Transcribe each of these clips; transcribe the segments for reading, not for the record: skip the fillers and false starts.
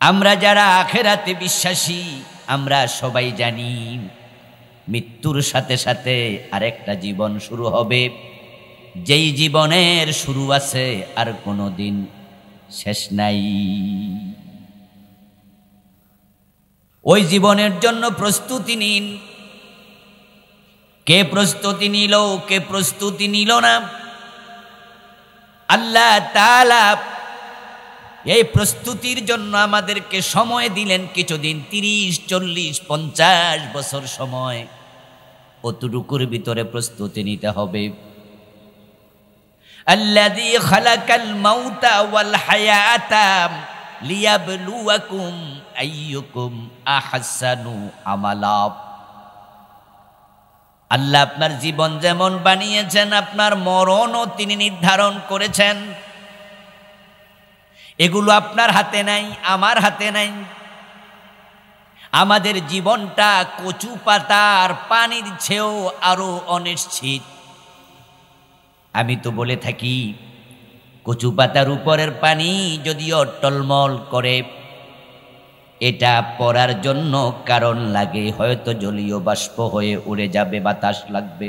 আমরা যারা আখিরাতে বিশ্বাসী আমরা সবাই জানি মৃত্যুর সাথে সাথে আরেকটা জীবন শুরু হবে, যেই জীবনের শুরু আছে আর কোনো দিন শেষ নাই। ওই জীবনের জন্য প্রস্তুতি নিন। কে প্রস্তুতি নিল, কে প্রস্তুতি নিল না? আল্লাহ তাআলা এই প্রস্তুতির জন্য আমাদেরকে সময় দিলেন কিছুদিন, 30, 40, 50 বছর সময়। অতটুকুর ভিতরে প্রস্তুতি নিতে হবে। আল্লাযী খালাকাল মাউতা ওয়াল হায়াতা লিয়াবলুয়াকুম আইয়ুকুম আহসানু আমালা। আল্লাহ আপনার জীবন যেমন বানিয়েছেন, আপনার মরণও তিনি নির্ধারণ করেছেন। এগুলো আপনার হাতে নাই, আমার হাতে নাই। আমাদের জীবনটা কচু পাতার পানির চেয়েও আরো অনিশ্চিত। আমি তো বলে থাকি, কচু পাতার উপরের পানি যদিও টলমল করে, এটা পড়ার জন্য কারণ লাগে, হয়তো জলীয় বাষ্প হয়ে উড়ে যাবে, বাতাস লাগবে,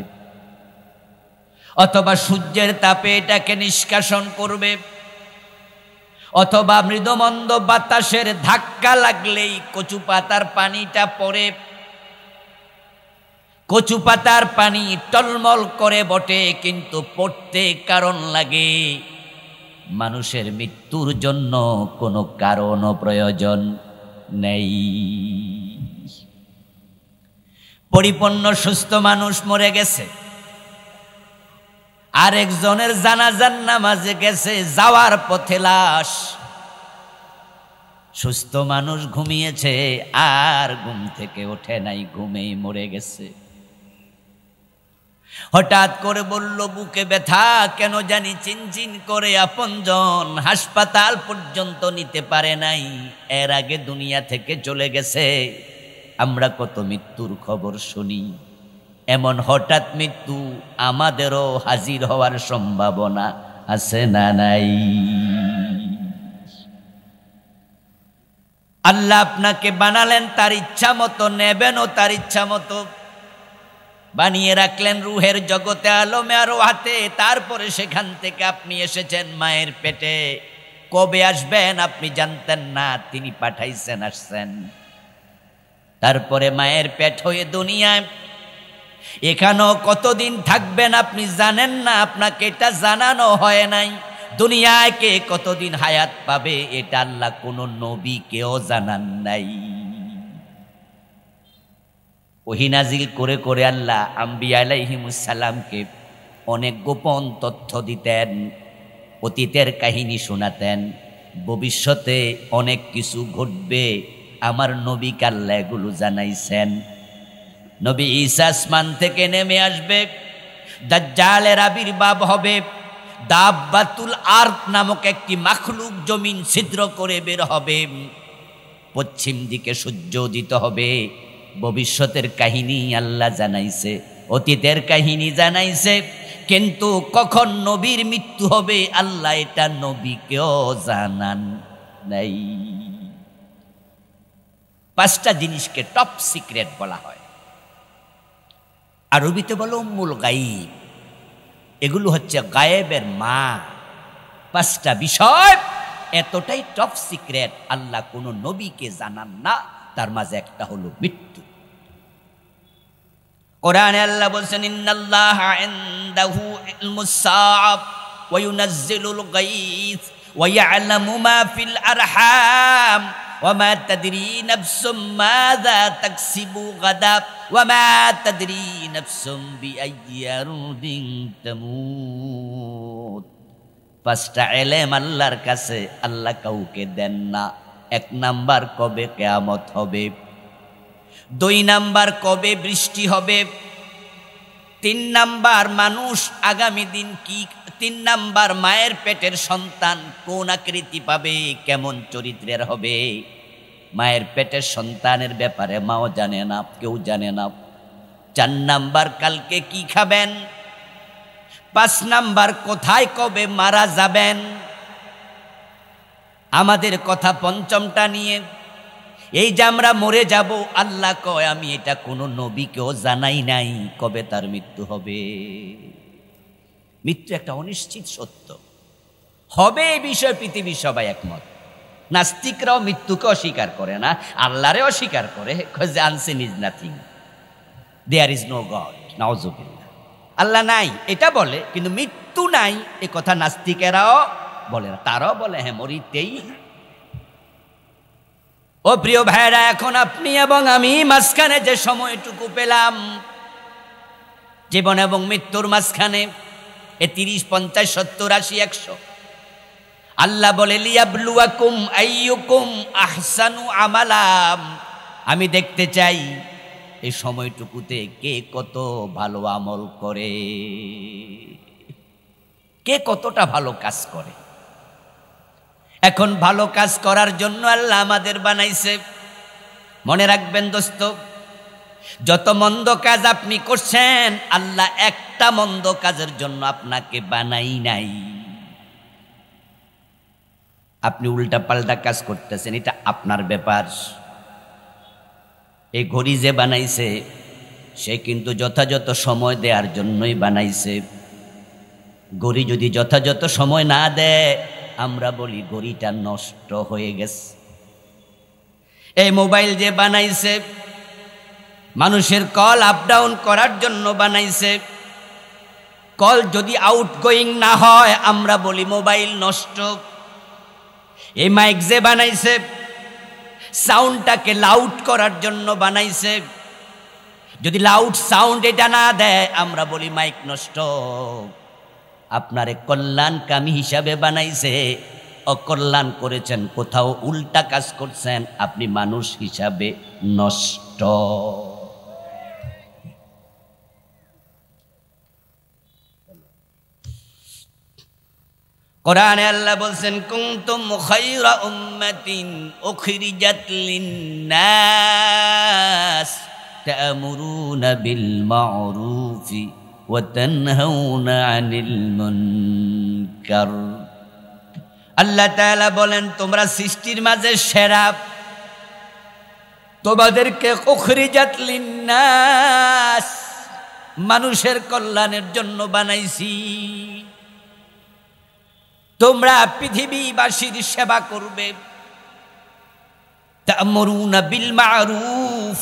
অথবা সূর্যের তাপে এটাকে নিষ্কাশন করবে, অথবা মৃদুমন্দ বাতাসের ধাক্কা লাগলেই কচু পাতার পানিটা পড়ে। কচু পাতার পানি টলমল করে বটে, কিন্তু পড়তে কারণ লাগে। মানুষের মৃত্যুর জন্য কোনো কারণও প্রয়োজন নেই। পরিপূর্ণ সুস্থ মানুষ মরে গেছে, আরেকজনের জানাজার নামাজে গেছে, যাওয়ার পথে লাশ। সুস্থ মানুষ ঘুমিয়েছে, আর ঘুম থেকে ওঠে নাই, ঘুমেই মরে গেছে। হঠাৎ করে বলল বুকে ব্যথা, কেন জানি চিনচিন করে। আপনজন হাসপাতাল পর্যন্ত নিতে পারে নাই, এর আগে দুনিয়া থেকে চলে গেছে। আমরা কত মৃত্যুর খবর শুনি। এমন হঠাৎ মৃত্যু আমাদেরও হাজির হওয়ার সম্ভাবনা আছে না নাই? আল্লাহ আপনাকে বানালেন তার ইচ্ছা মতো, নেবেনও তার ইচ্ছা মতো। বানিয়ে রাখলেন রুহের জগতে, আলমে আরো হাতে। তারপরে সেখান থেকে আপনি এসেছেন মায়ের পেটে। কবে আসবেন আপনি জানতেন না, তিনি পাঠাইছেন, আসছেন। তারপরে মায়ের পেট হয়ে দুনিয়ায়, এখানেও কতদিন থাকবেন আপনি জানেন না, আপনাকে এটা জানানো হয় নাই। দুনিয়ায় কে কতদিন হায়াত পাবে এটা আল্লাহ কোনো নবীকেও জানান নাই। ওহী নাজিল করে করে আল্লাহ আম্বিয়া আলাইহিমুস সালামকে অনেক গোপন তথ্য দিতেন, অতীতের কাহিনী শোনাতেন। ভবিষ্যতে অনেক কিছু ঘটবে, আমার নবীকে আল্লাহ এগুলো জানাইছেন। নবী ঈসা আসমান থেকে নেমে আসবে, দাজ্জালের আবির্ভাব হবে, দাব্বাতুল আরদ নামক একটি মাখলুক জমিন ছিদ্র করে বের হবে, পশ্চিম দিকে সূর্য উদিত হবে। ভবিষ্যতের কাহিনী আল্লাহ জানাইছে, অতীতের কাহিনী জানাইছে, কিন্তু কখন নবীর মৃত্যু হবে আল্লাহ এটা নবীকেও জানান নাই। 5টা জিনিসকে টপ সিক্রেট বলা হয়। আরবিতে বলো উম্মুল গায়ব। এগুলো হচ্ছে গায়েবের মা। 5টা বিষয় এতটাই টপ সিক্রেট, আল্লাহ কোনো নবীকে জানান না। তার মাঝে একটা হলো মৃত্যু। কোরআনে আল্লাহ বলছেন, ইন্নাল্লাহা ইনদাহু ইলমুস সাআ ওয়া ইউনাজ্জিলুল গায়থ ওয়া ইয়ালামু মা ফিল আরহাম ওয়া মা তাদরি নাফসুম মাযা তাকসিবু গাদা ওয়া মা তাদরি নাফসুম বিআইয়ি আরদিন তামুত। 5টা ইলম আল্লাহর কাছে, আল্লাহ কাউকে দেন না। 1 নাম্বার, কবে কিয়ামত হবে। 2 নাম্বার, কবে বৃষ্টি হবে। 3 নাম্বার, মানুষ আগামী দিন কি। 3 নাম্বার, মায়ের পেটের সন্তান কোন আকৃতি পাবে, কেমন চরিত্রের হবে। মায়ের পেটের সন্তানের ব্যাপারে মাও জানে না, কেউ জানে না। 4 নাম্বার, কালকে কি খাবেন। 5 নাম্বার, কোথায় কবে মারা যাবেন। আমাদের কথা পঞ্চমটা নিয়ে, এই যে আমরা মরে যাব, আল্লাহ কয় আমি এটা কোনো নবীকেও জানাই নাই কবে তার মৃত্যু হবে। মৃত্যু একটা অনিশ্চিত সত্য, হবে এই বিষয়ে পৃথিবীর সবাই একমত। নাস্তিকরাও মৃত্যুকে অস্বীকার করে না, আল্লাহরে অস্বীকার করে, যে unseen is nothing, there is no God, নাউজুবিল্লাহ, আল্লাহ নাই এটা বলে, কিন্তু মৃত্যু নাই এ কথা নাস্তিকেরাও বলে না, তারাও বলে হ্যাঁ মরিতেই। ও প্রিয় ভাইরা, এখন আপনি এবং আমি মাঝখানে যে সময়টুকু পেলাম, জীবন এবং মৃত্যুর মাঝখানে, এ 30, 50, 70, 80, 100, আল্লাহ বলে লিয়াবলুয়াকুম আইয়ুকুম আহসানু আমালাম, আমি দেখতে চাই এই সময়টুকুতে কে কত ভালো আমল করে, কে কতটা ভালো কাজ করে। এখন ভালো কাজ করার জন্য আল্লাহ আমাদের বানাইছে। মনে রাখবেন দোস্ত, যত মন্দ কাজ আপনি করছেন, আল্লাহ একটা মন্দ কাজের জন্য আপনাকে বানাই নাই। আপনি উল্টা পাল্টা কাজ করতেছেন, এটা আপনার ব্যাপার। এই ঘড়ি যে বানাইছে সে কিন্তু যথাযথ সময় দেওয়ার জন্যই বানাইছে। ঘড়ি যদি যথাযথ সময় না দেয়, আমরা বলি ঘড়িটা নষ্ট হয়ে গেছে। এই মোবাইল যে বানাইছে, মানুষের কল আপ ডাউন করার জন্য বানাইছে। কল যদি আউটগোয়িং না হয়, আমরা বলি মোবাইল নষ্ট। এই মাইক যে বানাইছে, সাউন্ডটাকে লাউড করার জন্য বানাইছে। যদি লাউড সাউন্ড এটা না দেয়, আমরা বলি মাইক নষ্ট। আপনারে কল্যাণকামী হিসাবে বানাইছে, অকল্যাণ করেছেন, কোথাও উল্টা কাজ করছেন, আপনি মানুষ হিসাবে নষ্ট। কোরআনে আল্লাহ বলছেন কুনতুম খায়রা উম্মাতিন উখরিজাত লিন-নাস তা'মুরুনা বিল মা'রুফি ওয়া তানহাউনা আনিল মুনকার। আল্লাহ তাআলা বলেন তোমরা সৃষ্টির মাঝে সেরা, তোমাদেরকে উখরিজাত লিন-নাস, মানুষের কল্যাণের জন্য বানাইছি। তোমরা পৃথিবীবাসীর সেবা করবে। তা'মুরুনা বিল মা'রুফ,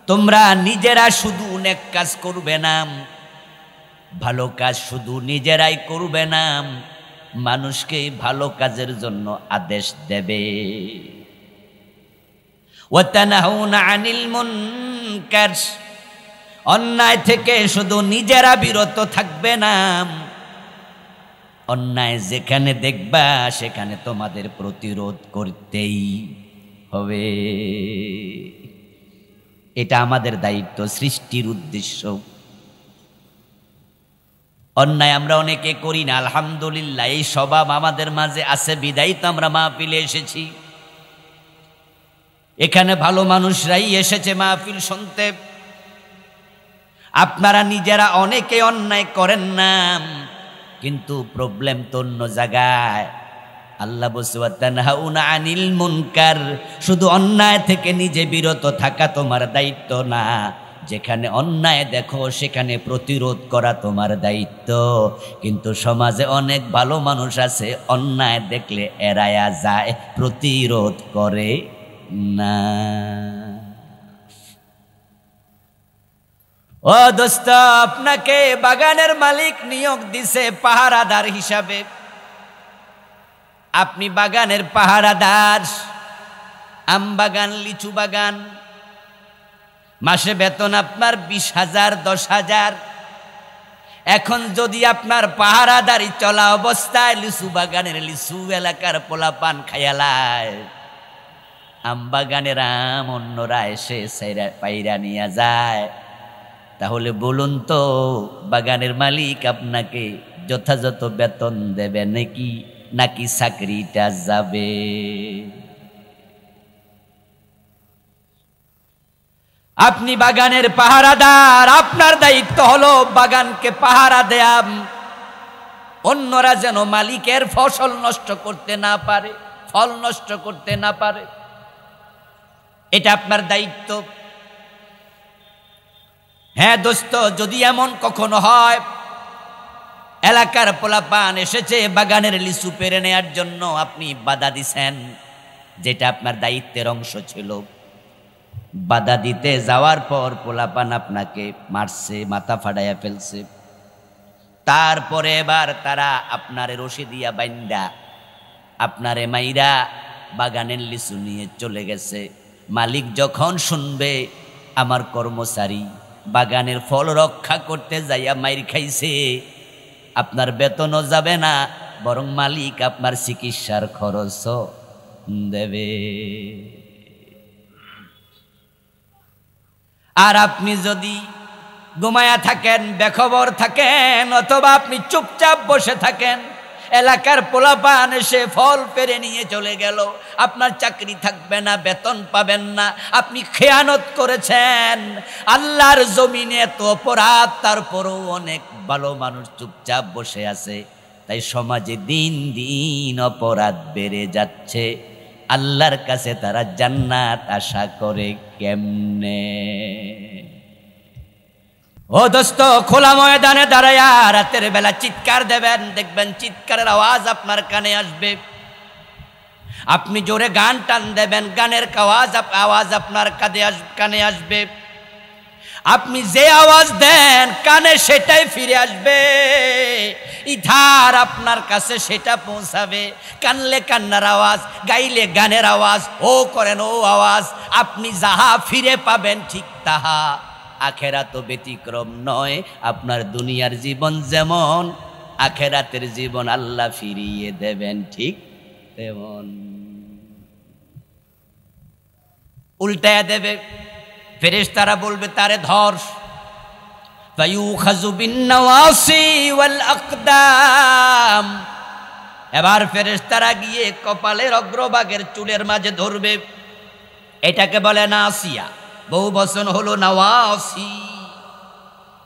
তোমরা নিজেরা শুধু নেক কাজ করবে না, ভালো কাজ শুধু নিজেরাই করবে না, মানুষকে ভালো কাজের জন্য আদেশ দেবে। ওয়া তানহাউনা আনিল মুনকার, অন্যায় থেকে শুধু নিজেরা বিরত থাকবে না, অন্যায় যেখানে দেখবা সেখানে তোমাদের প্রতিরোধ করতেই হবে। এটা আমাদের দায়িত্ব, সৃষ্টির উদ্দেশ্য। অন্যায় আমরা অনেকে করি না, আলহামদুলিল্লাহ এই স্বভাব আমাদের মাঝে আছে, বিদায়ী তো আমরা মাহফিলে এসেছি। এখানে ভালো মানুষরাই এসেছে মাহফিল শুনতে। আপনারা নিজেরা অনেকে অন্যায় করেন না, কিন্তু প্রবলেম তো অন্য জায়গায়। আল্লাহ বলছে ওয়া তানহাউনা আনিল মুনকার, শুধু অন্যায় থেকে নিজে বিরত থাকা তোমার দায়িত্ব না, যেখানে অন্যায় দেখো সেখানে প্রতিরোধ করা তোমার দায়িত্ব। কিন্তু সমাজে অনেক ভালো মানুষ আছে, অন্যায় দেখলে এড়ায়া যায়, প্রতিরোধ করে না। ও দোস্ত, আপনাকে বাগানের মালিক নিয়োগ দিছে পাহারাদার হিসাবে। আপনি বাগানের পাহারাদার, আম বাগান, লিচু বাগান, মাসে বেতন আপনার 20,000, 10,000। এখন যদি আপনার পাহারাদারি চলা অবস্থায় লিচু বাগানের লিচু এলাকার পোলাপান খায়ালায়, আম বাগানের আম অন্যরা এসে পাইরা নিয়ে যায়, তাহলে বলুন তো বাগানের মালিক আপনাকে যথাযথ বেতন দেবে নাকি চাকরিটা যাবে? আপনি বাগানের পাহারাদার, আপনার দায়িত্ব হলো বাগানকে পাহারা দেয়া, অন্যরা যেন মালিকের ফসল নষ্ট করতে না পারে। ফল নষ্ট করতে না পারে। এটা আপনার দায়িত্ব। হ্যাঁ দোস্ত, যদি এমন কখনো হয় এলাকার পোলাপান এসেছে বাগানের লিচু পেরে নেয়ার জন্য, আপনি বাধা দিছেন, যেটা আপনার দায়িত্বের অংশ ছিল, বাধা দিতে যাওয়ার পর পোলাপান আপনাকে মারছে, মাথা ফাটাইয়া ফেলছে, তারপরে এবার তারা আপনারে রশি দিয়া বাইন্দা আপনারে মাইরা বাগানের লিচু নিয়ে চলে গেছে। মালিক যখন শুনবে আমার কর্মচারী বাগানের ফল রক্ষা করতে যাইয়া মাইর খাইছে, আপনার বেতনও যাবে না, বরং মালিক আপনার চিকিৎসার খরচও দেবে। আর আপনি যদি ঘুমায়া থাকেন, বেখবর থাকেন, অথবা আপনি চুপচাপ বসে থাকেন, এলাকার পোলাপান এসে ফল পেরে নিয়ে চলে গেল, আপনার চাকরি থাকবে না, বেতন পাবেন না, আপনি খেয়ানত করেছেন। আল্লাহর জমিনে এত অপরাধ, তারপরও অনেক ভালো মানুষ চুপচাপ বসে আছে। তাই সমাজে দিন দিন অপরাধ বেড়ে যাচ্ছে। আল্লাহর কাছে তারা জান্নাত আশা করে কেমনে? ও দোস্ত, খোলা ময়দানে দাঁড়ায়া রাতের বেলা চিৎকার দেবেন, দেখবেন চিৎকারের আওয়াজ আপনার কানে আসবে। আপনি জোরে গান টান দেবেন, গানের আওয়াজ আপনার কানে আসবে। আপনি যে আওয়াজ দেন কানে সেটাই ফিরে আসবে, ইধার আপনার কাছে সেটা পৌঁছাবে। কানলে কান্নার আওয়াজ, গাইলে গানের আওয়াজ, ও করেন ও আওয়াজ। আপনি যাহা ফিরে পাবেন ঠিক তাহা। আখেরাত ব্যতিক্রম নয়। আপনার দুনিয়ার জীবন যেমন, আখেরাতের জীবন আল্লাহ ফিরিয়ে দেবেন ঠিক তেমন। উল্টায়া দেবে। ফেরেশতারা বলবে তারে ধর। ফায়ুখাযু বিন-নওয়াসি ওয়াল আকদাম। এবার ফেরেশতারা গিয়ে কপালের অগ্রভাগের চুলের মাঝে ধরবে। এটাকে বলে নাসিয়া, বহু বচন হলো নওয়াসি।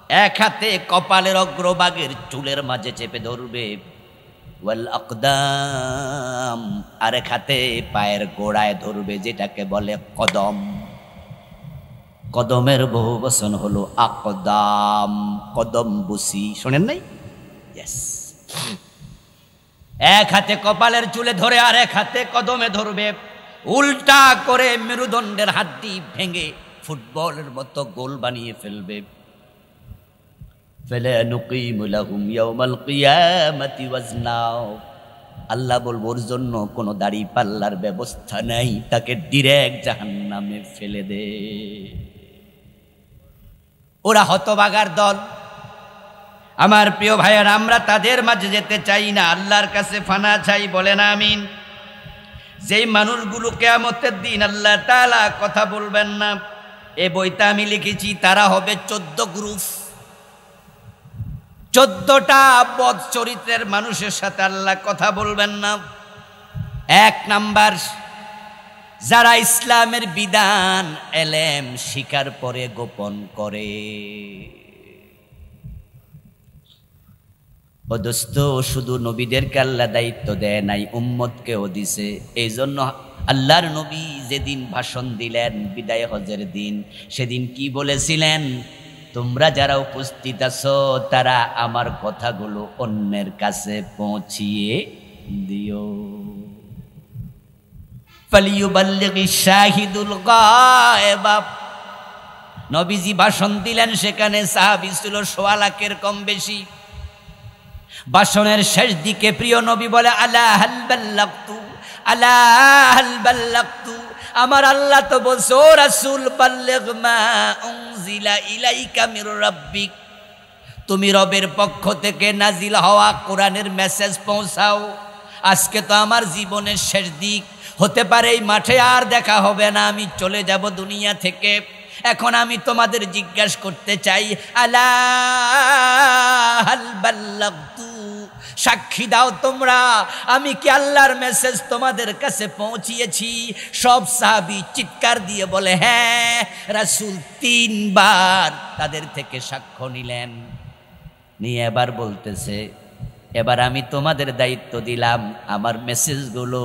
এক হাতে কপালের অগ্রভাগের চুলের মাঝে চেপে ধরবে। ওয়াল আকদাম, আরেক হাতে পায়ের গোড়ায় ধরবে, যেটাকে বলে কদম। কদমের বহু বচন হলো আকদাম, কদম বুসি। শোনেন নাই? ইয়েস। এক হাতে কপালের চুলে ধরে আর এক হাতে কদমে ধরবে। উল্টা করে মেরুদণ্ডের হাড্ডি ভেঙে ফুটবলের মতো গোল বানিয়ে ফেলবে। ফালা নুকিমু লাহুম ইয়াওমাল কিয়ামাতি ওয়াজনা। আল্লাহ বলবো ওর জন্য কোনো দাড়ি পাল্লার ব্যবস্থা নাই, তাকে ডিরেক্ট জাহান্নামে ফেলে দে। ওরা হতভাগার দল। আমার প্রিয় ভাইয়েরা, আমরা তাদের মাঝে যেতে চাই না, আল্লাহর কাছে ফানা চাই। বলেন আমিন। যেই মানুষগুলো কিয়ামতের দিন আল্লাহ তাআলা কথা বলবেন না, এ বইটা আমি লিখেছি, তারা হবে 14 গ্রুপ। 14টা বদ চরিত্রের মানুষের সাথে আল্লাহ কথা বলবেন না। 1 নাম্বার, যারা ইসলামের বিধান এলেম শিকার পরে গোপন করে। ও দোস্ত, শুধু নবীদেরকে আল্লাহ দায়িত্ব দেয় নাই, উম্মতকেও দিছে। এই জন্য আল্লাহর নবী যেদিন ভাষণ দিলেন বিদায় হজের দিন, সেদিন কি বলেছিলেন? তোমরা যারা উপস্থিত আছো তারা আমার কথাগুলো অন্যের কাছে পৌঁছিয়ে দিও। ফালিয়ুবাল্লিগিশ শাহিদুল গায়েব। নবীজি ভাষণ দিলেন, সেখানে সাহাবী ছিল 1.25 লাখের কম বেশি। ভাষণের শেষ দিকে প্রিয় নবী বলে, আলা হাল বাল্লাগতু, আলা হাল বাল্লাগতু। আমার আল্লাহ তো বলছে, ও রাসূল, বাল্লিগ মা উনজিলা ইলাইকা মির রাব্বিক, তুমি রবের পক্ষ থেকে নাজিল হওয়া কোরআনের মেসেজ পৌঁছাও। আজকে তো আমার জীবনের শেষ দিক, হতে পারে এই মাঠে আর দেখা হবে না, আমি চলে যাব দুনিয়া থেকে। এখন আমি তোমাদের জিজ্ঞাসা করতে চাই, আলা হাল বাল্লাগতু, সাক্ষী দাও তোমরা, আমি কি আল্লাহর মেসেজ তোমাদের কাছে পৌঁছিয়েছি? সব সাহাবী চিৎকার দিয়ে বলে, হ্যাঁ। রাসূল 3 বার তাদের থেকে সাক্ষ্য নিলেন। নিয়ে এবার বলতেছে, এবার আমি তোমাদের দায়িত্ব দিলাম, আমার মেসেজগুলো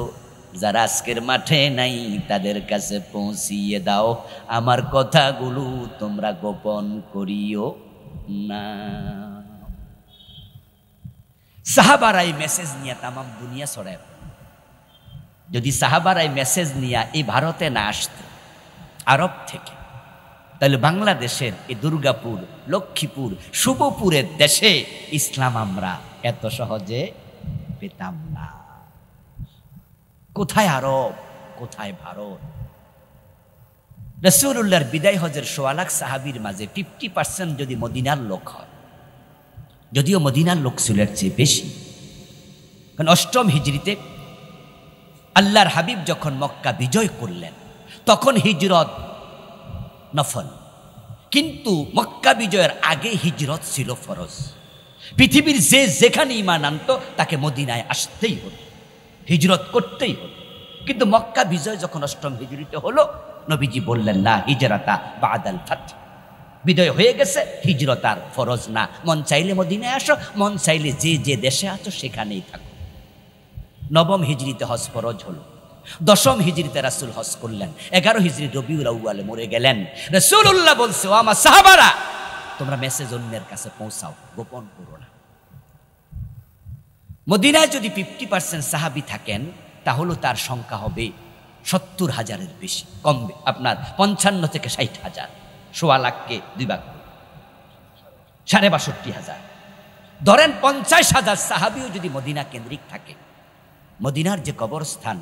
যারা আজকের মাঠে নাই তাদের কাছে পৌঁছিয়ে দাও, আমার কথাগুলো তোমরা গোপন করিও না। সাহাবারাই মেসেজ নিয়ে তামাম দুনিয়া ছড়ায়। যদি সাহাবারাই মেসেজ নিয়ে এই ভারতে না আসতো আরব থেকে, তাহলে বাংলাদেশের এই দুর্গাপুর, লক্ষ্মীপুর, শুভপুরের দেশে ইসলাম আমরা এত সহজে পেতাম না। কোথায় আরব, কোথায় ভারত? রাসূলুল্লাহর বিদায় হজের ১৬ লাখ সাহাবীর মাঝে 50% যদি মদিনার লোক হয়, যদিও মদিনার লোক ছিল এর চেয়ে বেশি, কারণ ৮ম হিজরিতে আল্লাহর হাবিব যখন মক্কা বিজয় করলেন তখন হিজরত নফল, কিন্তু মক্কা বিজয়ের আগে হিজরত ছিল ফরজ। পৃথিবীর যে যেখানে ঈমান আনত তাকে মদিনায় আসতেই হতো, হিজরত করতেই হতো। কিন্তু মক্কা বিজয় যখন ৮ম হিজরিতে হলো, নবীজি বললেন লা হিজরাতা বাদাল ফাতহ, বিজয় হয়ে গেছে, হিজরত আর ফরজ না। মন চাইলে মদিনায় আসো, মন চাইলে যে যে দেশে আছো সেখানেই থাকো। ৯ম হিজরিতে হজ ফরজ হলো, ১০ম হিজরিতে রাসূল হজ করলেন, ১১ হিজরি রবিউল আউয়ালে মরে গেলেন। রাসূলুল্লাহ বলছে, ও আমার সাহাবারা, তোমরা মেসেজ অন্যের কাছে পৌঁছাও, গোপন করো না। মদিনায় যদি 50% সাহাবী থাকেন তাহলে তার সংখ্যা হবে ৭০,০০০-এর বেশি, কমবে আপনার ৫৫ থেকে ৬০,০০০। ১৬ লাখকে ২ ভাগ, ৬২,৫০,০০০। ধরেন ৫০,০০০ সাহাবীও যদি মদিনা কেন্দ্রিক থাকে, মদিনার যে কবরস্থান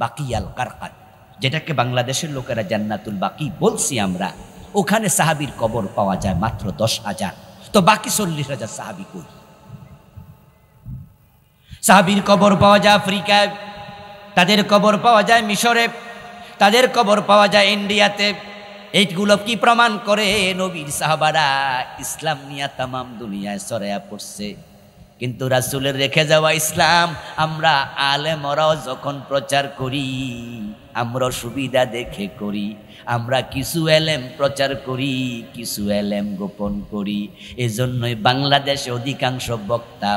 বাকিয়াল কারকাত, যেটাকে বাংলাদেশের লোকেরা জান্নাতুল বাকি বলছি আমরা, ওখানে সাহাবীর কবর পাওয়া যায় মাত্র ১০,০০০। তো বাকি ৪০,০০০ সাহাবী কই? সাহাবীর কবর পাওয়া যায় আফ্রিকায়, তাদের কবর পাওয়া যায় মিশরে, তাদের কবর পাওয়া যায় ইন্ডিয়াতে। এইগুলো কি প্রমাণ করে? নবীর সাহাবারা ইসলাম নিয়ে তামাম দুনিয়ায় ছড়াইয়া পড়ছে। কিন্তু রাসূলের রেখে যাওয়া ইসলাম আমরা আলেমরাও যখন প্রচার করি, আমরা সুবিধা দেখে করি। আমরা কিছু এলেম প্রচার করি, কিছু এলেম গোপন করি। এজন্যই বাংলাদেশে অধিকাংশ বক্তা,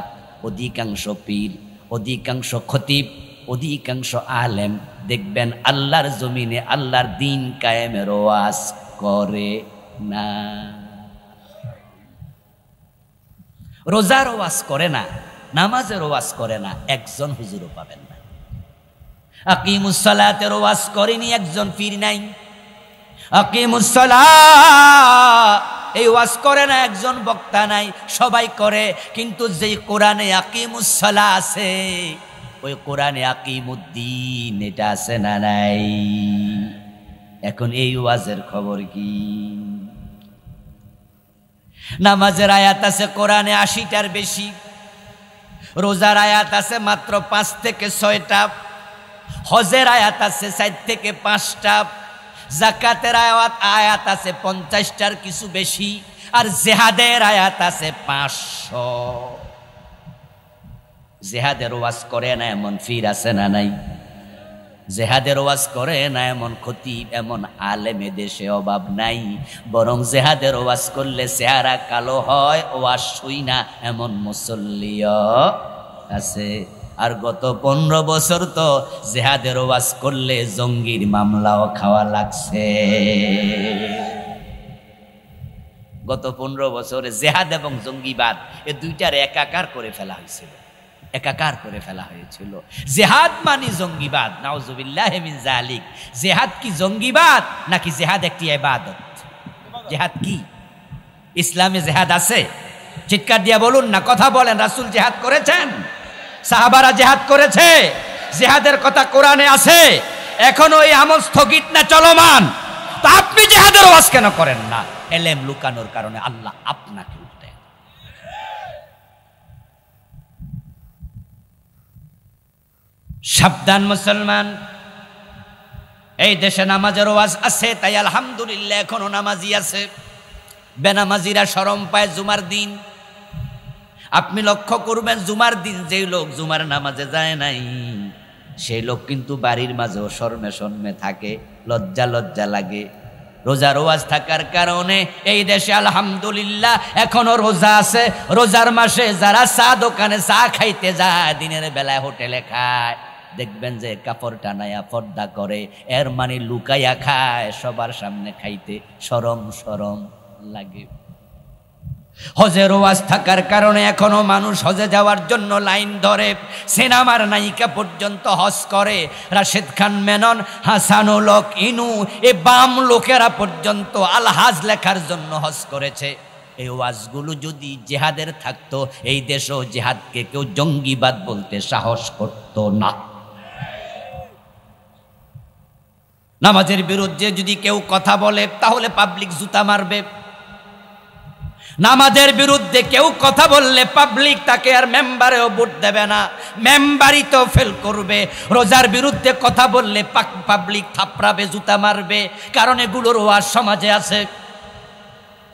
অধিকাংশ পীর, অধিকাংশ খতিব, অধিকাংশ আলেম দেখবেন আল্লাহর জমিনে আল্লাহর দিন কায়েমের ওয়াজ করে না, রোজার ওয়াজ করে না, নামাজের ওয়াজ করে না, একজন হুজুরও পাবেন না। আকিমুস সালাতের ওয়াজ করেনি একজন পীর নাই। আকিমুস সালাত এই ওয়াজ করে না একজন বক্তা নাই, সবাই করে। কিন্তু যেই কোরআনে আকিমুস সালাত আছে, ওই কোরআনে আকিমুদ্দিন এটা আছে না নাই? এখন এই ওয়াজের খবর কি? নামাজের আয়াত আছে কোরআনে ৮০টার বেশি, রোজার আয়াত আছে মাত্র ৫ থেকে ৬টা, হজের আয়াত আছে ৪ থেকে ৫টা, যাকাতের আয়াত আছে ৫০টার কিছু বেশি, আর জিহাদের আয়াত আছে ৫০০। জিহাদের ওয়াজ করে না এমন পীর আছে না নাই? জেহাদের ওয়াজ করে না এমন খতিব, এমন আলেম দেশে অভাব নাই। বরং জেহাদের ওয়াজ করলে চেহারা কালো হয়, ওয়াজ শুই না এমন মুসল্লিও আছে। আর গত ১৫ বছর তো জেহাদের ওয়াজ করলে জঙ্গির মামলাও খাওয়া লাগছে। গত ১৫ বছরে জেহাদ এবং জঙ্গিবাদ এ দুইটার একাকার করে ফেলা হয়েছিল, একাকার করে ফেলা হয়েছিল। জেহাদ মানে জঙ্গিবাদ, নাউজুবিল্লাহি মিন যালিক। জেহাদ কি জঙ্গিবাদ নাকি জেহাদ একটি ইবাদত? জেহাদ কি? ইসলামে জেহাদ আছে? চিৎকার দিয়া বলুন না, কথা বলেন। রাসূল জেহাদ করেছেন, সাহাবারা জেহাদ করেছে, জেহাদের কথা কোরআনে আছে। এখনো এই আমল স্থগিত না চলমান? তো আপনি জেহাদের ওয়াজ কেন করেন না? এলেম লুকানোর কারণে আল্লাহ আপনাকে উল্টে। সাবধান মুসলমান, এই দেশে নামাজের ওয়াজ আছে, তাই আলহামদুলিল্লাহ এখনো নামাজি আছে। বেনামাজিরা শরম পায় জুমার দিন। আপনি লক্ষ্য করবেন, জুমার দিন যেই লোক জুমার নামাজে যায় নাই, সেই লোক কিন্তু বাড়ির মাঝেও শরমে শরমে থাকে, লজ্জা লজ্জা লাগে। রোজার ওয়াজ থাকার কারণে এই দেশে আলহামদুলিল্লাহ এখনো রোজা আছে। রোজার মাসে যারা চা দোকানে চা খাইতে যায়, দিনের বেলায় হোটেলে খায়, দেখবেন যে কাপড় টানায়া পর্দা করে, এর মানে লুকাইয়া খায়, সবার সামনে খাইতে শরম শরম লাগে। হজের ওয়াজ থাকার কারণে এখনো মানুষ হজে যাওয়ার জন্য লাইন ধরে, সিনেমার নায়িকা পর্যন্ত হজ করে, রাশেদ খান মেনন, হাসানুল হক ইনু, এ বাম লোকেরা পর্যন্ত আলহাজ লেখার জন্য হজ করেছে। এই ওয়াজগুলো যদি জেহাদের থাকতো, এই দেশও জেহাদকে কেউ জঙ্গিবাদ বলতে সাহস করত না। নামাজের বিরুদ্ধে যদি কেউ কথা বলে তাহলে পাবলিক জুতা মারবে। নামাজের বিরুদ্ধে কেউ কথা বললে পাবলিক তাকে আর মেম্বারেও ভোট দেবে না, মেম্বারই তো ফেল করবে। রোজার বিরুদ্ধে কথা বললে পাবলিক থাপড়াবে, জুতা মারবে, কারণ এগুলোর ওয়াজ সমাজে আছে।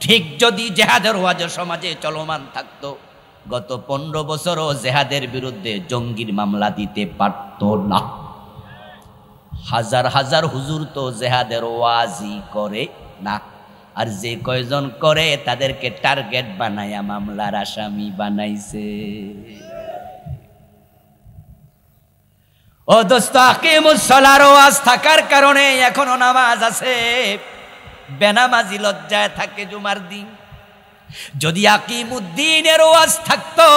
ঠিক যদি জেহাদের ওয়াজ সমাজে চলমান থাকতো, গত 15 বছরও জেহাদের বিরুদ্ধে জঙ্গির মামলা দিতে পারত না। হাজার হাজার হুজুর তো জেহাদের ওয়াজই করে না, আর যে কয়জন করে তাদেরকে টার্গেট বানায়া মামলার আসামি বানাইছে। ও দোস্ত, আকিমুস সালার ওয়াজ থাকার কারণে এখনো নামাজ আছে। বেনামাজি লজ্জায় থাকে জুমার দিন। যদি আকিমুদ্দিনের ওয়াজ থাকতো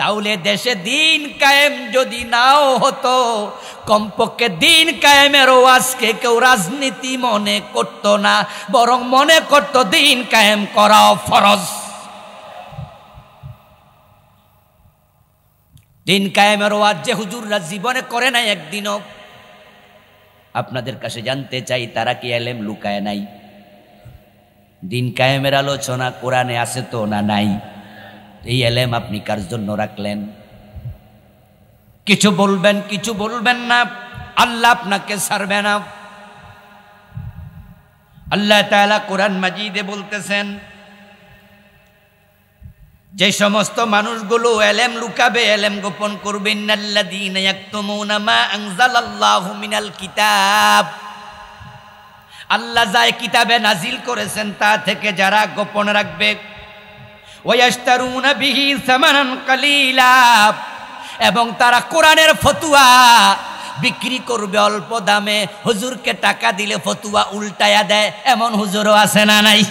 তাহলে দেশে দিন কায়েম যদি নাও হতো, কমপক্ষে দিন কায়েমের ওয়াজকে কেউ রাজনীতি মনে করত না, বরং মনে করত দিন কায়েম করাও ফরজ। দিন কায়েমের ওয়াজ যে হুজুররা জীবনে করে নাই একদিনও, আপনাদের কাছে জানতে চাই তারা কি এলেম লুকায় নাই? দিন কায়েমের আলোচনা কোরআনে আছে তো না নাই? এই এলেম আপনি কার জন্য রাখলেন? কিছু বলবেন, কিছু বলবেন না, আল্লাহ আপনাকে ছাড়বে না। আল্লাহ তাআলা কোরআন মাজিদে বলতেছেন, যে সমস্ত মানুষগুলো এলেম লুকাবে, এলেম গোপন করবে, ইন্নাল্লাযীনা ইয়াকতুমুনা মা আনজালাল্লাহু মিনাল কিতাব, আল্লাহ যা কিতাবে নাজিল করেছেন তা থেকে যারা গোপন রাখবে, ওয়ায়াশতারুনা বিহি সামানান কালীলা, এবং তারা কোরআনের ফতোয়া বিক্রি করবে অল্প দামে। হুজুরকে টাকা দিলে ফতোয়া উল্টায়া দেয়, এমন হুজুরও আছে না নাই?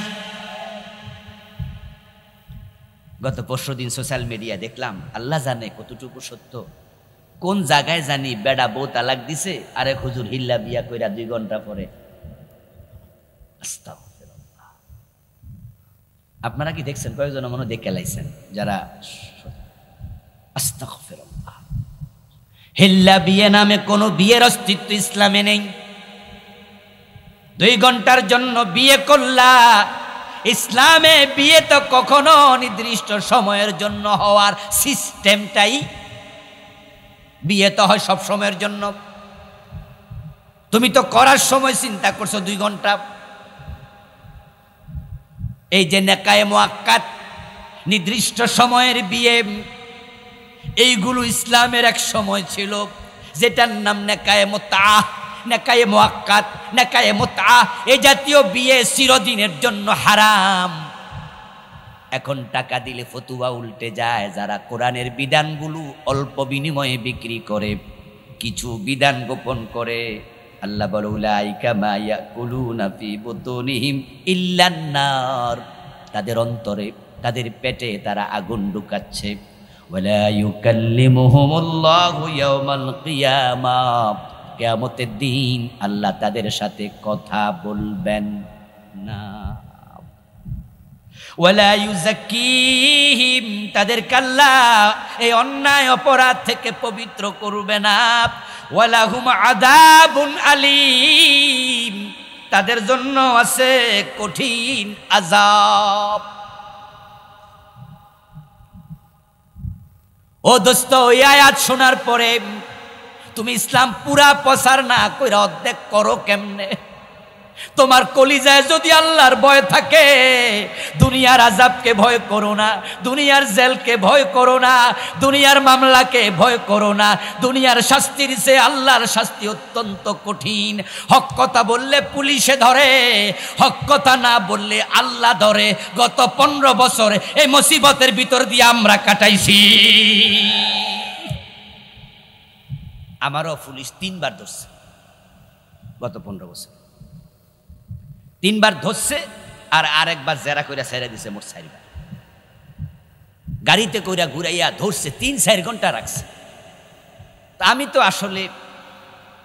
গত পরশুদিন সোশ্যাল মিডিয়া দেখলাম, আল্লাহ জানে কতটুকু সত্য, কোন জায়গায় জানি বেডা বউ তালাক দিছে, আরেক হুজুর হিল্লা বিয়া কইরা 2 ঘন্টা পরে। আস্তাগফিরুল্লাহ। আপনারা কি দেখছেন? কয়েকজন মনে দেখে লাইছেন যারা? আস্তাগফিরুল্লাহ। হিল্লা বিয়ে নামে কোনো বিয়ের অস্তিত্ব ইসলামে নেই। 2 ঘন্টার জন্য বিয়ে করলা। ইসলামে বিয়ে তো কখনো নির্দিষ্ট সময়ের জন্য হওয়ার সিস্টেমটাই, বিয়ে তো হয় সব সময়ের জন্য। তুমি তো করার সময় চিন্তা করছো 2 ঘন্টা। এই যে নেকায়ে মুআক্কাত, নির্দিষ্ট সময়ের বিয়ে, এইগুলো ইসলামের এক সময় ছিল, যেটার নাম নেকায়ে মুতআ, নেকায়ে মুআক্কাত, নেকায়ে মুতআ। এই জাতীয় বিয়ে চিরদিনের জন্য হারাম। এখন টাকা দিলে ফতোয়া উল্টে যায়। যারা কোরআনের বিধানগুলো অল্প বিনিময়ে বিক্রি করে, কিছু বিধান গোপন করে, আল্লাহ বলে উলাইকা মা ইয়াকুলুনা ফি বুতুনিহিম ইল্লান নার, তাদের অন্তরে, তাদের পেটে তারা আগুন ঢুকাচ্ছে। ওয়ালা ইউকাল্লিমুহুমুল্লাহু ইয়াওমাল কিয়ামাহ, কিয়ামতের দিন আল্লাহ তাদের সাথে কথা বলবেন না। ওয়ালা ইউযাক্কিহিম, তাদেরকে আল্লাহ এই অন্যায় অপরাধ থেকে পবিত্র করবে না। ওয়ালাহুম আযাবুন আলীম, তাদের জন্য আছে কঠিন আযাব। ও দোস্ত, এই আয়াত শোনার পরে তুমি ইসলাম পুরা প্রচার না কইরা অর্ধেক করো কেমনে? তোমার কলিজায় যদি আল্লাহর ভয় থাকে, দুনিয়ার আযাবকে ভয় করো না, দুনিয়ার জেলকে ভয় করো না, দুনিয়ার মামলাকে ভয় করো না। দুনিয়ার শাস্তির চেয়ে আল্লাহর শাস্তি অত্যন্ত কঠিন। হক কথা বললে পুলিশে ধরে, হক কথা না বললে আল্লাহ ধরে। গত 15 বছর এই মুসিবতের ভিতর দিয়ে আমরা কাটাইছি। আমারও পুলিশ 3 বার ধরছে, গত 15 বছর 3 বার ধরছে, আর আরেকবার জেরা কইরা ছেড়ে দিছে। মোট 4 বার গাড়িতে কইরা ঘুরাইয়া ধরছে, 3-4 ঘন্টা রাখছে। তা আমি তো আসলে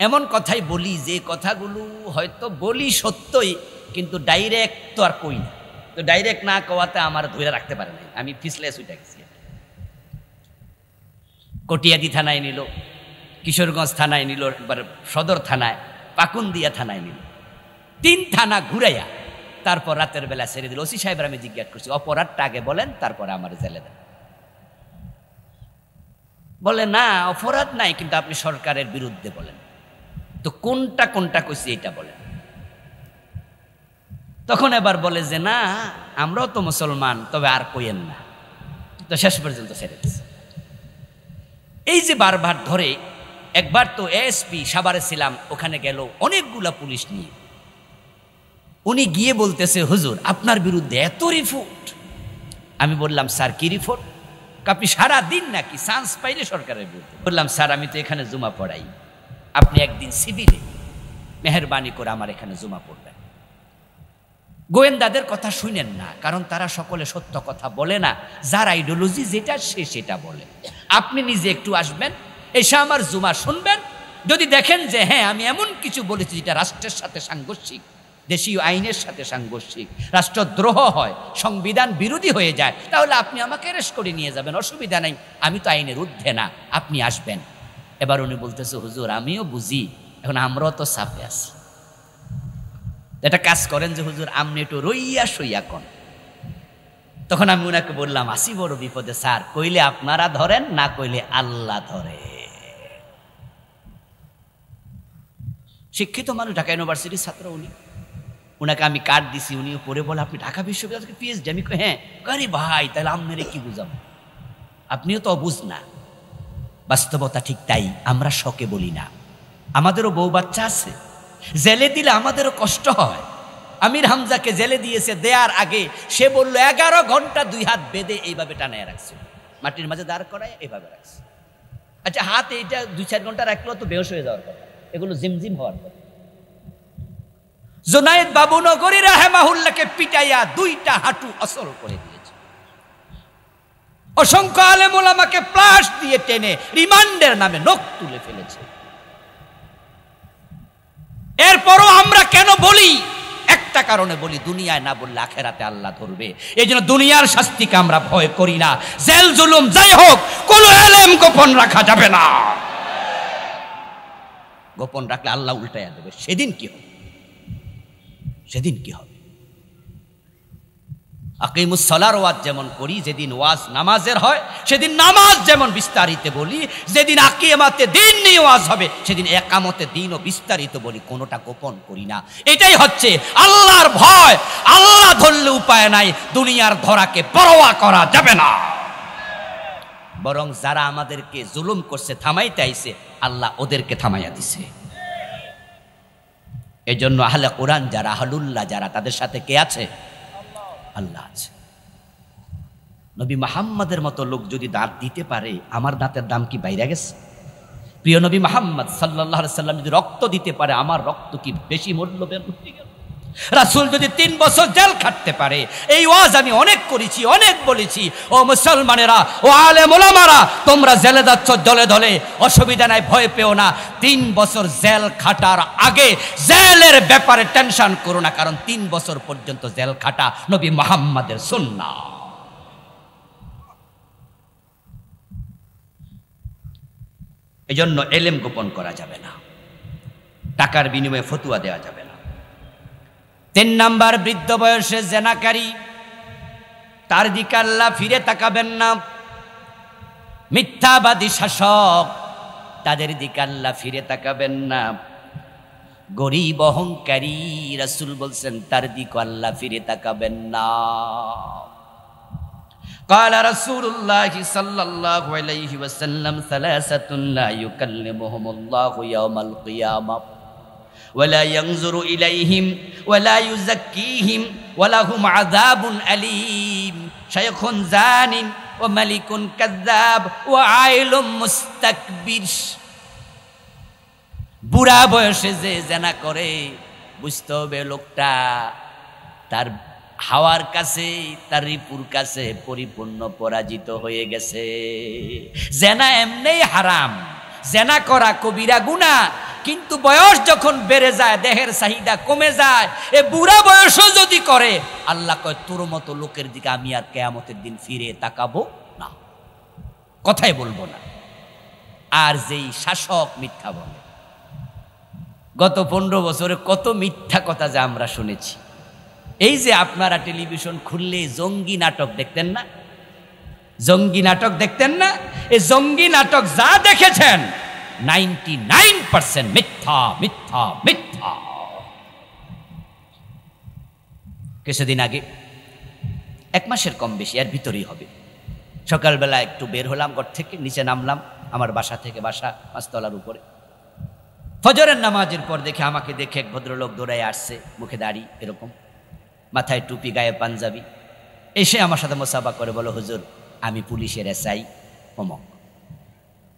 এমন কথাই বলি যে কথাগুলো হয়তো বলি সত্যই, কিন্তু ডাইরেক্ট তো আর কই না। তো ডাইরেক্ট না কওয়াতে আমার ধরে রাখতে পারে নাই, আমি ফিসলেস উঠে গেছি। কটিয়াদি থানায় নিল, কিশোরগঞ্জ থানায় নিল, একবার সদর থানায়, পাকুন্দিয়া থানায় নিল, 3 থানা ঘুরাইয়া তারপর রাতের বেলা ছেড়ে দিল। ওসি সাহেবের আমি জিজ্ঞাসা করছি অপরাধটা আগে বলেন, তারপরে আমার জেলে দেন। বলে না অপরাধ নাই, কিন্তু আপনি সরকারের বিরুদ্ধে বলেন। তো কোনটা কোনটা কইছি এটা বলেন। তখন এবার বলে যে না আমরাও তো মুসলমান, তবে আর কইেন না। তো শেষ পর্যন্ত ছেড়ে দিচ্ছে। এই যে বারবার ধরে, একবার তো এএসপি সাভারে ছিলাম, ওখানে গেল অনেকগুলা পুলিশ নিয়ে। উনি গিয়ে বলতেছে হুজুর আপনার বিরুদ্ধে এত রিপোর্ট। আমি বললাম স্যার কি রিপোর্ট? আপনি সারা দিন নাকি চান্স পাইলে সরকারের বিরুদ্ধে। বললাম স্যার আমি তো এখানে জুমা পড়াই, আপনি একদিন সিভিলে মেহরবানি করে আমার এখানে জুমা পড়বেন। গোয়েন্দাদের কথা শুনেন না, কারণ তারা সকলে সত্য কথা বলে না, যার আইডিওলজি যেটা সে সেটা বলে। আপনি নিজে একটু আসবেন, এসে আমার জুমা শুনবেন। যদি দেখেন যে হ্যাঁ আমি এমন কিছু বলেছি যেটা রাষ্ট্রের সাথে সাংঘর্ষিক, দেশীয় আইনের সাথে সাংঘর্ষিক, রাষ্ট্রদ্রোহ হয়, সংবিধান বিরোধী হয়ে যায়, তাহলে আপনি আমাকে অ্যারেস্ট করে নিয়ে যাবেন, অসুবিধা নাই, আমি তো আইনের ঊর্ধ্বে না, আপনি আসবেন। এবার উনি বলতেছে হুজুর আমিও বুঝি, এখন আমরাও তো চাপে আছি, এটা কাজ করেন যে হুজুর আপনি একটু রইয়া সইয়া কন। তখন আমি উনাকে বললাম আসি বড় বিপদে স্যার, কইলে আপনারা ধরেন, না কইলে আল্লাহ ধরে। শিক্ষিত মানুষ, ঢাকা ইউনিভার্সিটির ছাত্র উনি। উনাকে আমি কার্ড দিছি, উনিও পড়ে বলে আপনি ঢাকা বিশ্ববিদ্যালয় পিএইচডি। আমি কই হ্যাঁ। আরে ভাই তাহলে আপনারে কি বুঝাবো, আপনিও তো অবুঝ না। বাস্তবতা ঠিক তাই, আমরা শখে বলি না। আমাদেরও বউ বাচ্চা আছে, জেলে দিলে আমাদেরও কষ্ট হয়। আমির হামজাকে জেলে দিয়েছে, দেয়ার আগে সে বলল 11 ঘন্টা 2 হাত বেঁধে এইভাবে টানায় রাখছে, মাটির মাঝে দাঁড় করায় এইভাবে রাখছে। আচ্ছা হাত এইটা 2-4 ঘন্টা রাখলেও তো বেহুশ হয়ে যাওয়ার কথা, এগুলো জিমজিম হওয়ার কথা। জুনায়েদ বাবু নগরী রাহেমাহুল্লাহকে পিটাইয়া 2টা হাঁটু অসল করে দিয়েছে। অসংখ্য আলেম ওলামাকে প্লাস দিয়ে টেনে রিমান্ডের নামে নখ তুলে ফেলেছে। এরপরও আমরা কেন বলি? একটা কারণে বলি, দুনিয়ায় না বললে আখেরাতে আল্লাহ ধরবে। এই জন্য দুনিয়ার শাস্তিকে আমরা ভয় করি না। জেল জুলুম যাই হোক, কোন এলেম গোপন রাখা যাবে না। গোপন রাখলে আল্লাহ উল্টাইয়া দেবে। সেদিন কি হবে? সেদিন কি হবে? আকিমুস সালার ওয়াজ যেমন করি, যেদিন ওয়াজ নামাজের হয় সেদিন নামাজ যেমন বিস্তারিত বলি, যেদিন আকিমাতে দিন নিয়ে ওয়াজ হবে সেদিন একামতে দিনও বিস্তারিত বলি, কোনোটা গোপন করি না। এটাই হচ্ছে আল্লাহর ভয়। আল্লাহ ধরলে উপায় নাই, দুনিয়ার ধরাকে পরোয়া করা যাবে না। বরং যারা আমাদেরকে জুলুম করছে, থামাইতে আইছে, আল্লাহ ওদেরকে থামাইয়া দিছে। এজন্য আহলে কোরআন যারা, আহলুল্লাহ যারা, তাদের সাথে কে আছে? আল্লাহ আছে। নবী মুহাম্মদের মতো লোক যদি দাঁত দিতে পারে, আমার দাঁতের দাম কি বাইরে গেছে? প্রিয় নবী মুহাম্মদ সাল্লাল্লাহু আলাইহি সাল্লাম যদি রক্ত দিতে পারে, আমার রক্ত কি বেশি মূল্যবান হয়ে গেল? রাসূল যদি 3 বছর জেল খাটতে পারে, এই ওয়াজ আমি অনেক করেছি, অনেক বলেছি। ও মুসলমানেরা, ও আলেম ওলামারা, তোমরা জেলে যাচ্ছ দলে দলে, অসুবিধা নাই, ভয় পেও না। 3 বছর জেল খাটার আগে জেলের ব্যাপারে টেনশন করো না, কারণ 3 বছর পর্যন্ত জেল খাটা নবী মুহাম্মাদের সুন্নাহ। এজন্য এলেম গোপন করা যাবে না, টাকার বিনিময়ে ফতুয়া দেওয়া যাবে না। 3 নাম্বার, বৃদ্ধ বয়সে জেনাকারী, তার দিকে আল্লাহ ফিরে তাকাবেন না। মিথ্যাবাদী শাসক, তাদের দিকে আল্লাহ ফিরে তাকাবেন না। গরিব অহংকারী, রাসূল বলছেন তার দিকে আল্লাহ ফিরে তাকাবেন না। قال رسول الله صلى الله عليه وسلم ثلاثة لا يكلمهم الله يوم القيامة ولا ينظر إليهم ولا يزكيهم ولهم عذاب أليم شيخ زان وملك كذاب وعائل مستكبر। বুড়া বয়সে যে জেনা করে বুঝতে হবে লোকটা তার হাওয়ার কাছে, তার রিপুর কাছে পরিপূর্ণ পরাজিত হয়ে গেছে। জেনা এমনিই হারাম, জেনা করা কবিরা গুনাহ, কিন্তু বয়স যখন বেড়ে যায়, দেহের চাহিদা কমে যায়, এ বুড়া বয়সও যদি করে, আল্লাহ কয় তোর মতো লোকের দিকে আমি আর কিয়ামতের দিন ফিরে তাকাবো না, কথাই বলবো না। আর যেই শাসক মিথ্যা বলে, গত 15 বছরে কত মিথ্যা কথা যা আমরা শুনেছি। এই যে আপনারা টেলিভিশন খুললে জঙ্গি নাটক দেখতেন না, জঙ্গি নাটক দেখতেন না, এই জঙ্গি নাটক যা দেখেছেন 99% মিথ্যা মিথ্যা মিথ্যা। কিছুদিন আগে, 1 মাসের কম বেশি এর ভিতরেই হবে, সকালবেলা একটু বের হলাম ঘর থেকে, নিচে নামলাম আমার বাসা থেকে, বাসা 5 তলার উপরে। ফজরের নামাজের পর দেখে আমাকে দেখে এক ভদ্রলোক দৌড়ায় আসছে, মুখে দাড়ি এরকম, মাথায় টুপি, গায়ে পাঞ্জাবি, এসে আমার সাথে মোসাফা করে বলো হুজুর আমি পুলিশের এসআই অমক।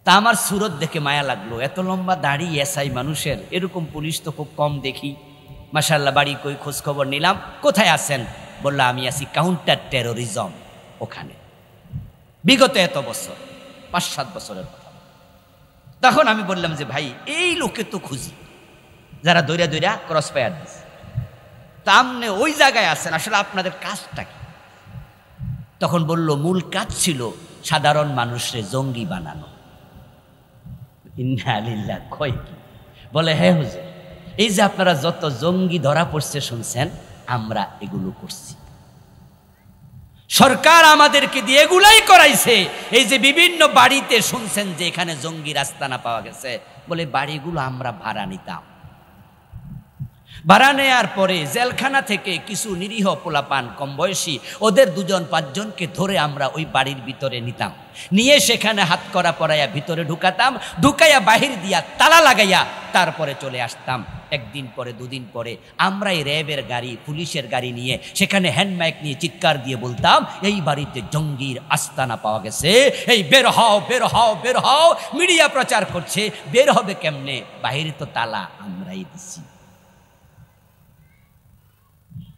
তা আমার সুরত দেখে মায়া লাগলো, এত লম্বা দাড়ি এসআই মানুষের, এরকম পুলিশ তো খুব কম দেখি। মাশাআল্লাহ, বাড়ি কই খোঁজ খবর নিলাম, কোথায় আছেন? বললো আমি আছি কাউন্টার টেরোরিজম ওখানে, বিগত এত বছর, 5-7 বছরের কথা। তখন আমি বললাম যে ভাই এই লোকে তো খুঁজি, যারা দৈরা দৈরা ক্রস ফায়ার দিচ্ছে, তা আপনি ওই জায়গায় আছেন, আসলে আপনাদের কাজটা কি? তখন বলল মূল কাজ ছিল সাধারণ মানুষের জঙ্গি বানানো। ইন্না লিল্লাহ, কয় কি? বলে হ্যাঁ হুজুর, এই যে আপনারা যত জঙ্গি ধরা পড়ছে শুনছেন, আমরা এগুলো করছি, সরকার আমাদেরকে দিয়ে এগুলাই করাইছে। এই যে বিভিন্ন বাড়িতে শুনছেন যে এখানে জঙ্গির আস্তানা পাওয়া গেছে, বলে বাড়িগুলো আমরা ভাড়া নিতাম, ভাড়া নেয়ার পরে জেলখানা থেকে কিছু নিরীহ পোলাপান কম বয়সী, ওদের 2-5 জনকে ধরে আমরা ওই বাড়ির ভিতরে নিতাম, নিয়ে সেখানে হাত করা পরাইয়া ভিতরে ঢুকাতাম, ঢুকাইয়া বাহির দিয়া তালা লাগাইয়া তারপরে চলে আসতাম। 1 দিন পরে 2 দিন পরে আমরা এই র্যাবের গাড়ি, পুলিশের গাড়ি নিয়ে সেখানে হ্যান্ডমাইক নিয়ে চিৎকার দিয়ে বলতাম এই বাড়িতে জঙ্গির আস্তানা পাওয়া গেছে, এই বের হও বের হও বের হও। মিডিয়া প্রচার করছে, বের হবে কেমনে, বাহিরে তো তালা আমরাই দিছি।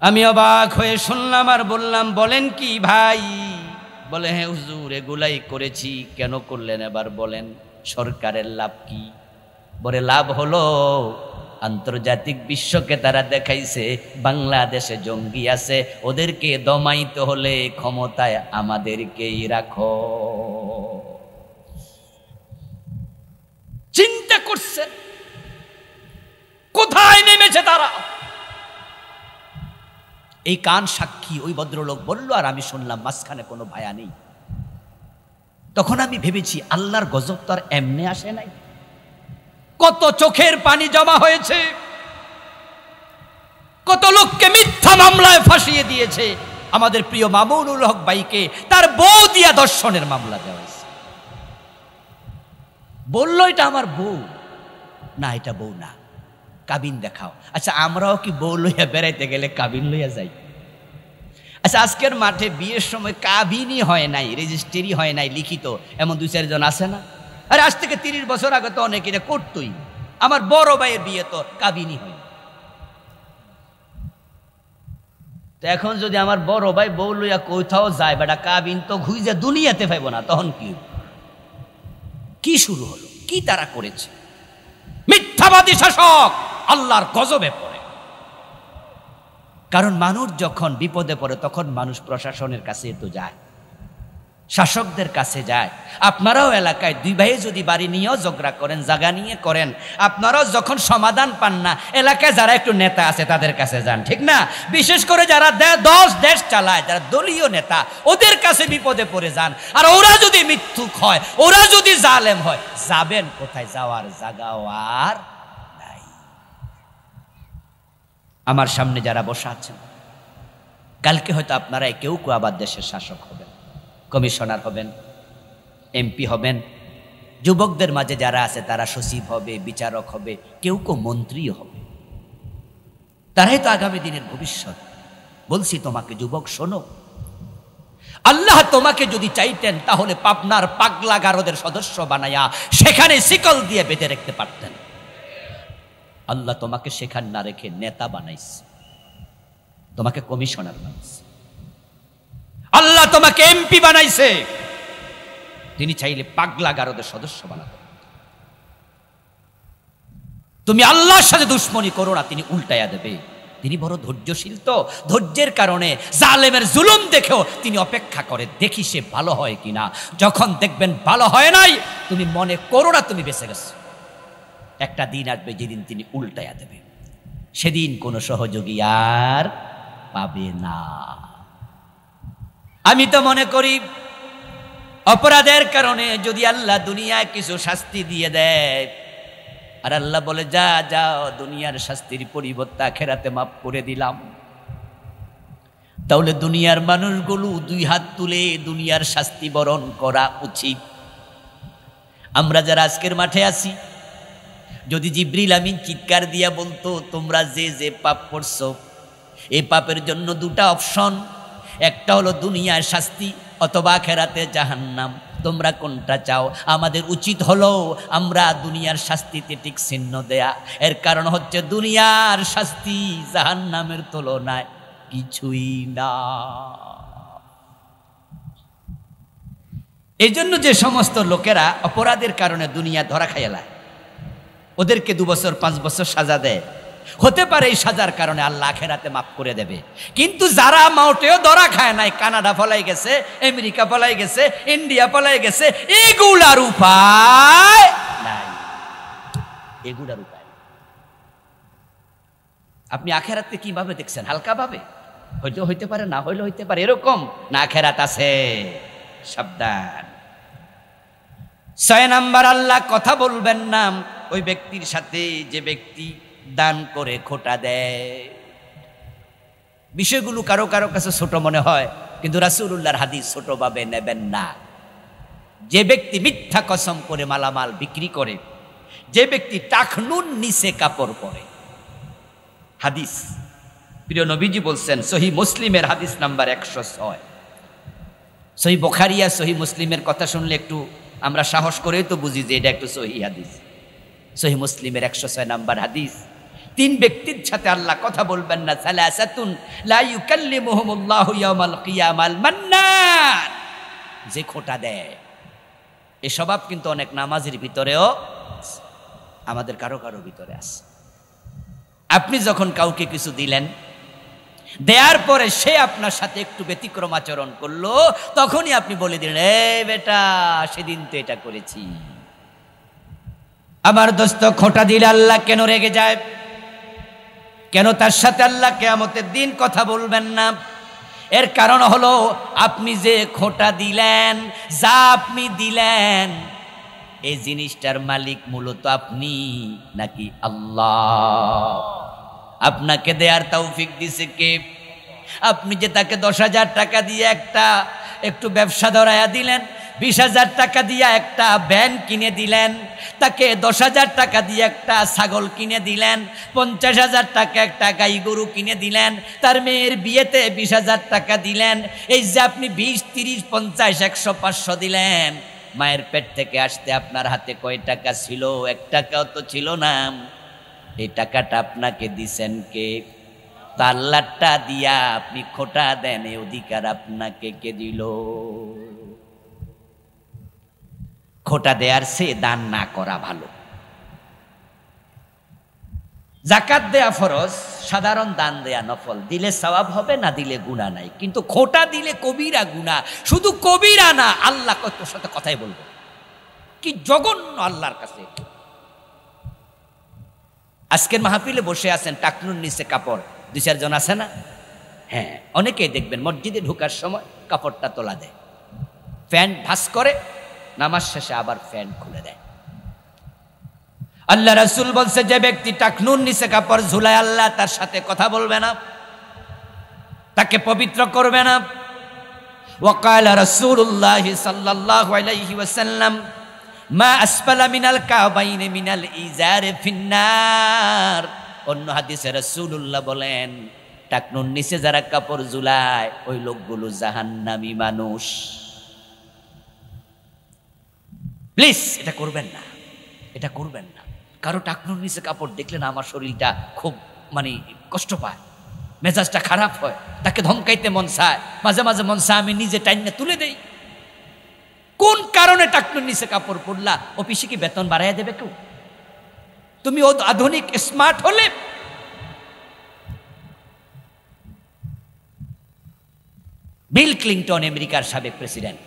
আমি অবাক হয়ে শুনলাম আর বললাম বলেন কি ভাই? বলে হ্যাঁ হুজুর এগুলাই করেছি। কেন করলেন এবার বলেন, সরকারের লাভ কি? বলে লাভ হলো আন্তর্জাতিক বিশ্বকে তারা দেখাইছে বাংলাদেশে জঙ্গি আছে, ওদেরকে দমাইতে হলে ক্ষমতায় আমাদেরকেই রাখো। চিন্তা করছেন কোথায় নেমেছে তারা? এই কান সাক্ষী ওই ভদ্রলোক বলল আর আমি শুনলাম, মাঝখানে কোনো ভায়া নেই। তখন আমি ভেবেছি আল্লাহর গজব তো আর এমনি আসে নাই, কত চোখের পানি জমা হয়েছে, কত লোককে মিথ্যা মামলায় ফাঁসিয়ে দিয়েছে। আমাদের প্রিয় মামুনুল হক ভাইকে তার বউ দিয়া ধর্ষণের মামলা দেওয়া হয়েছে। বলল এটা আমার বউ, না এটা বউ না, কাবিন দেখাও। আচ্ছা আমরাও কি বউ লইয়া বেড়াইতে গেলে কাবিন লইয়া যাই? আচ্ছা আজকের মাঠে বিয়ের সময় কাবিনই হয় নাই, রেজিস্ট্রি হয় নাই লিখিত, এমন 2-4 জন আছে না? আরে আজ থেকে 30 বছর আগে তো অনেকে এটা করতোই। আমার বড় ভাইয়ের বিয়ে তো কাবিনই হয়। তো এখন যদি আমার বড় ভাই বউ লইয়া কোথাও যায়, বেটা কাবিন তো ঘুইজা দুনিয়াতে পাইব না, তখন কি শুরু হলো? কি তারা করেছে? মিথ্যাবাদী শাসক আল্লাহর গজবে পড়ে। কারণ মানুষ যখন বিপদে পড়ে তখন মানুষ প্রশাসনের কাছে তো যায়, শাসকদের কাছে যায়। আপনারাও এলাকায় 2 ভাই যদি বাড়ি নিয়েও ঝগড়া করেন, জায়গা নিয়ে করেন, আপনারাও যখন সমাধান পান না, এলাকায় যারা একটু নেতা আছে তাদের কাছে যান, ঠিক না? বিশেষ করে যারা 10 দেশ চালায়, যারা দলীয় নেতা, ওদের কাছে বিপদে পড়ে যান। আর ওরা যদি মিথ্যুক হয়, ওরা যদি জালেম হয়, যাবেন কোথায়? যাওয়ার জায়গাও আর নাই। আমার সামনে যারা বসে আছেন, কালকে হয়তো আপনারা কেউ কেউ আবার দেশের শাসক হবেন, কমিশনার হবেন, এমপি হবেন। যুবকদের মাঝে যারা আছে তারা সচিব হবে, বিচারক হবে, কেউ কেউ মন্ত্রীও হবে। তারাই তো আগামী দিনের ভবিষ্যৎ। বলছি তোমাকে যুবক শোনো, আল্লাহ তোমাকে যদি চাইতেন তাহলে পাবনার পাগলা গারদের সদস্য বানায়া সেখানে শিকল দিয়ে বেঁধে রাখতে পারতেন। আল্লাহ তোমাকে সেখানে না রেখে নেতা বানাইছে, তোমাকে কমিশনার বানাইছে, আল্লাহ তোমাকে এমপি বানাইছে। তিনি চাইলে পাগলা গারদের সদস্য বানাতে। তুমি আল্লাহর সাথে দুশ্মনী করো না, তিনি উল্টাইয়া দেবে। তিনি বড় ধৈর্যশীল, তো ধৈর্যের কারণে জালেমের জুলুম দেখেও তিনি অপেক্ষা করে, দেখি সে ভালো হয় কিনা। যখন দেখবেন ভালো হয় নাই, তুমি মনে করো না তুমি বেঁচে গেছো। একটা দিন আসবে যেদিন তিনি উল্টাইয়া দেবে, সেদিন কোনো সহযোগী আর পাবে না। আমি তো মনে করি অপরাধের কারণে যদি আল্লাহ দুনিয়ায় কিছু শাস্তি দিয়ে দেয়, আর আল্লাহ বলে যা যাও দুনিয়ার শাস্তির পরিবর্তে আখিরাতে মাফ করে দিলাম, তাহলে দুনিয়ার মানুষগুলো দুই হাত তুলে দুনিয়ার শাস্তি বরণ করা উচিত। আমরা যারা আজকের মাঠে আছি, যদি জিবরিল আমিন চিৎকার দিয়া বলতো তোমরা যে যে পাপ করছো, এই পাপের জন্য দুটা অপশন, একটা হলো দুনিয়ার শাস্তি অথবা আখিরাতে জাহান্নাম, তোমরা কোনটা চাও? আমাদের উচিত হলো আমরা দুনিয়ার শাস্তিতে ঠিক চিহ্ন দেয়া। এর কারণ হচ্ছে দুনিয়ার শাস্তি জাহান্নামের তুলনায় কিছুই না। এই জন্য যে সমস্ত লোকেরা অপরাধের কারণে দুনিয়া ধরা খাইলায়, ওদেরকে 2 বছর 5 বছর সাজা দেয়, হতে পারে এই সাজার কারণে আল্লাহ আখিরাতে মাফ করে দেবে। কিন্তু যারা মাউটেও ধরা খায় নাই, কানাডা পলাই গেছে, আমেরিকা পলাই গেছে, ইন্ডিয়া পলাই গেছে, এগুলার উপায় নাই, এগুলার উপায়। আপনি আখিরাতকে কিভাবে দেখছেন? হালকা ভাবে? হইলেও হইতে পারে, না হইলেও হইতে পারে, এরকম না। আখিরাত আছে, সাবধান। 6 নাম্বার, আল্লাহ কথা বলবেন না ওই ব্যক্তির সাথে যে ব্যক্তি দান করে খোটা দেয়। বিষয়গুলো কারো কারো কাছে ছোট মনে হয়, কিন্তু রাসূলুল্লাহর হাদিস ছোট ভাবে নেবেন না। যে ব্যক্তি মিথ্যা কসম করে মালামাল বিক্রি করে, যে ব্যক্তি টাকনুন নিচে কাপড় পরে, হাদিস প্রিয় নবীজি বলছেন, সহিহ মুসলিমের হাদিস নাম্বার 106। সহিহ বুখারী আর সহিহ মুসলিমের কথা শুনলে একটু আমরা সাহস করেই তো বুঝি যে এটা একটু সহিহ হাদিস। সহিহ মুসলিমের 106 নাম্বার হাদিস, 3 ব্যক্তির সাথে আল্লাহ কথা বলবেন না। সালাসাতুন লা ইউকাল্লিমুহুমুল্লাহু ইয়াওমাল কিয়ামাল মান্নান, যে খোটা দেয়। এই স্বভাব কিন্তু অনেক নামাজের ভিতরেও, আমাদের কারো কারো ভিতরে আছে। আপনি যখন কাউকে কিছু দিলেন, দেওয়ার পরে সে আপনার সাথে একটু ব্যতিক্রম আচরণ করলো, তখনই আপনি বলে দিলেন, এই বেটা সেদিন তো এটা করেছি। আমার দোস্ত, খোটা দিলে আল্লাহ কেন রেগে যায়? কেন তার সাথে আল্লাহ কিয়ামতের দিন কথা বলবেন না? এর কারণ হলো আপনি যে খোটা দিলেন, যা আপনি দিলেন, এই জিনিসটার মালিক মূলত আপনি নাকি আল্লাহ? আপনাকে দেয়ার তৌফিক দিছে কে? আপনি যে তাকে 10,000 টাকা দিয়ে একটু ব্যবসা ধরায়া দিলেন, 20,000 টাকা দিয়ে একটা ভ্যান কিনে দিলেন, তাকে 10,000 টাকা দিয়ে একটা ছাগল কিনে দিলেন, 50,000 টাকা একটা গাই গরু কিনে দিলেন, তার মেয়ের বিয়েতে 20,000 টাকা দিলেন। এই যে আপনি 20, 30, 50, 100, 500 দিলেন, মায়ের পেট থেকে আসতে আপনার হাতে কয় টাকা ছিল? 1 টাকাও তো ছিল না। এই টাকাটা আপনাকে দিছেন কে? আল্লাহটা দিয়া আপনি খোটা দেন, এই অধিকার আপনাকে কে দিল? খোটা দেয়ার সে দান না করা ভালো। যাকাত দেয়া ফরজ, সাধারণ দান দেয়া নফল। দিলে সওয়াব হবে, না দিলে গুনাহ নাই। কিন্তু খোটা দিলে কবিরা গুনাহ। শুধু কবিরা না, আল্লাহ তোর সাথে কথাই বলবো। কি জঘন্য আল্লাহর কাছে। আজকের মাহফিলে বসে আছেন, টাকনুর নিচে কাপড় 2-4 জন আছে না? হ্যাঁ, অনেকেই দেখবেন মসজিদে ঢোকার সময় কাপড়টা তোলা দেয়, প্যান্ট ভাঁজ করে, নামাজ শেষে আবার প্যান্ট খুলে দেয়। আল্লাহ রাসূল বলছে, যে ব্যক্তি টাকনুর নিচে কাপড় ঝুলায়, আল্লাহ তার সাথে কথা বলবে না, তাকে পবিত্র করবে না। ওয়াকালা রাসূলুল্লাহ সাল্লাল্লাহু আলাইহি ওয়াসাল্লাম, মা আসফালা মিনাল কাবাইনি মিনাল ইজারে ফিন্নার। অন্য হাদিসে রাসূলুল্লাহ বলেন, টাকনুর নিচে যারা কাপড় ঝুলায় ওই লোকগুলো জাহান্নামী মানুষ। প্লিজ এটা করবেন না, এটা করবেন না। কারো টাকনুর নিচে কাপড় দেখলে না আমার শরীরটা খুব মানে কষ্ট পায়, মেজাজটা খারাপ হয়, তাকে ধমকাইতে মন চায়, মাঝে মাঝে মন চায় আমি নিজে টাইনে তুলে দেই। কোন কারণে টাকনুর নিচে কাপড় পরলা? অফিসে কি বেতন বাড়াইয়া দেবে কেউ? তুমি আধুনিক স্মার্ট হলে বিল ক্লিন্টন আমেরিকার সাবেক প্রেসিডেন্ট,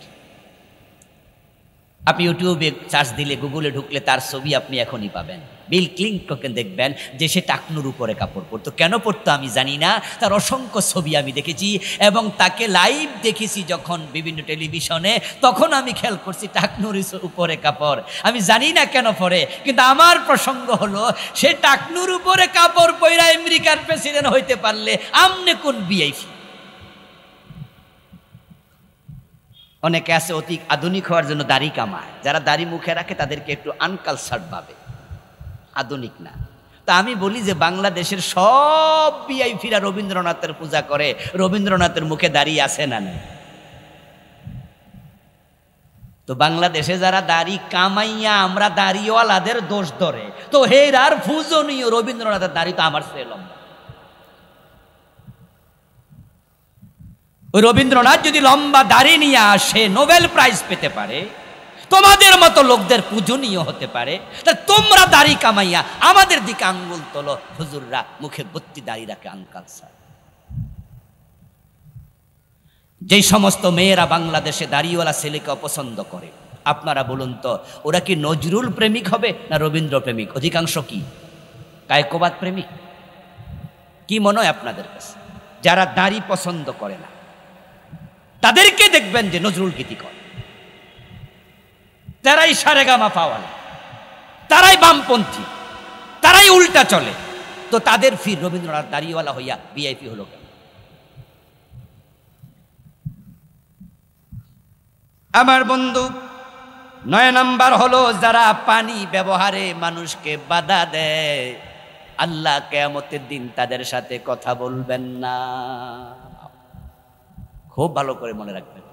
আপনি ইউটিউবে সার্চ দিলে, গুগলে ঢুকলে তার ছবি আপনি এখনই পাবেন। বিল ক্লিন্টনকে দেখবেন যে সে টাকনুর উপরে কাপড় পরতো। কেন পরতো আমি জানি না, তার অসংখ্য ছবি আমি দেখেছি এবং তাকে লাইভ দেখেছি যখন বিভিন্ন টেলিভিশনে, তখন আমি খেয়াল করছি টাকনুর উপরে কাপড়। আমি জানি না কেন পরে, কিন্তু আমার প্রসঙ্গ হলো সে টাকনুর উপরে কাপড় পরা আমেরিকার প্রেসিডেন্ট হইতে পারলে আমনে কোন ভিআইপি। অনেকে আছে অতি আধুনিক হওয়ার জন্য দাড়ি কামায়, যারা দাড়ি মুখে রাখে তাদেরকে একটু আনকালচার্ড ভাবে, আধুনিক না। তা আমি বলি যে বাংলাদেশের সব ভিআইপিরা রবীন্দ্রনাথের পূজা করে, রবীন্দ্রনাথের মুখে দাড়ি আছে না নেই? তো বাংলাদেশে যারা দাড়ি কামাইয়া আমরা দাড়িওয়ালাদের দোষ ধরে, তো হেরার পূজনীয় রবীন্দ্রনাথের দাড়ি তো আমার চেয়ে লম্বা। রবীন্দ্রনাথ যদি লম্বা দাড়ি নিয়ে আসে নোবেল প্রাইজ পেতে পারে, তোমাদের মতো লোকদের পূজনীয় হতে পারে, তা তোমরা দাড়ি কামাইয়া আমাদের দিকে আঙ্গুল তোলো। হুজুররা মুখে ভর্তি দাড়ি রাখে, আনকালচার। যেই সমস্ত মেয়েরা বাংলাদেশে দাড়িওয়ালা ছেলেকে অপছন্দ করে, আপনারা বলুন তো ওরা কি নজরুল প্রেমিক হবে না রবীন্দ্র প্রেমিক? অধিকাংশ কি কায়কোবাদ প্রেমিক? কি মনে হয় আপনাদের কাছে? যারা দাড়ি পছন্দ করে না তাদেরকে দেখবেন যে নজরুল গীতি করে, তারাই সারেগামা পাওয়ালা, তারাই বামপন্থী, তারাই উল্টা চলে। তো তাদের ফির রবীন্দ্রনাথ দাড়িওয়ালা হইয়া ভিআইপি হলো কেন? আমার বন্ধু, 9 নাম্বার হলো যারা পানি ব্যবহারে মানুষকে বাধা দেয়, আল্লাহ কিয়ামতের দিন তাদের সাথে কথা বলবেন না। খুব ভালো করে মনে রাখবেন।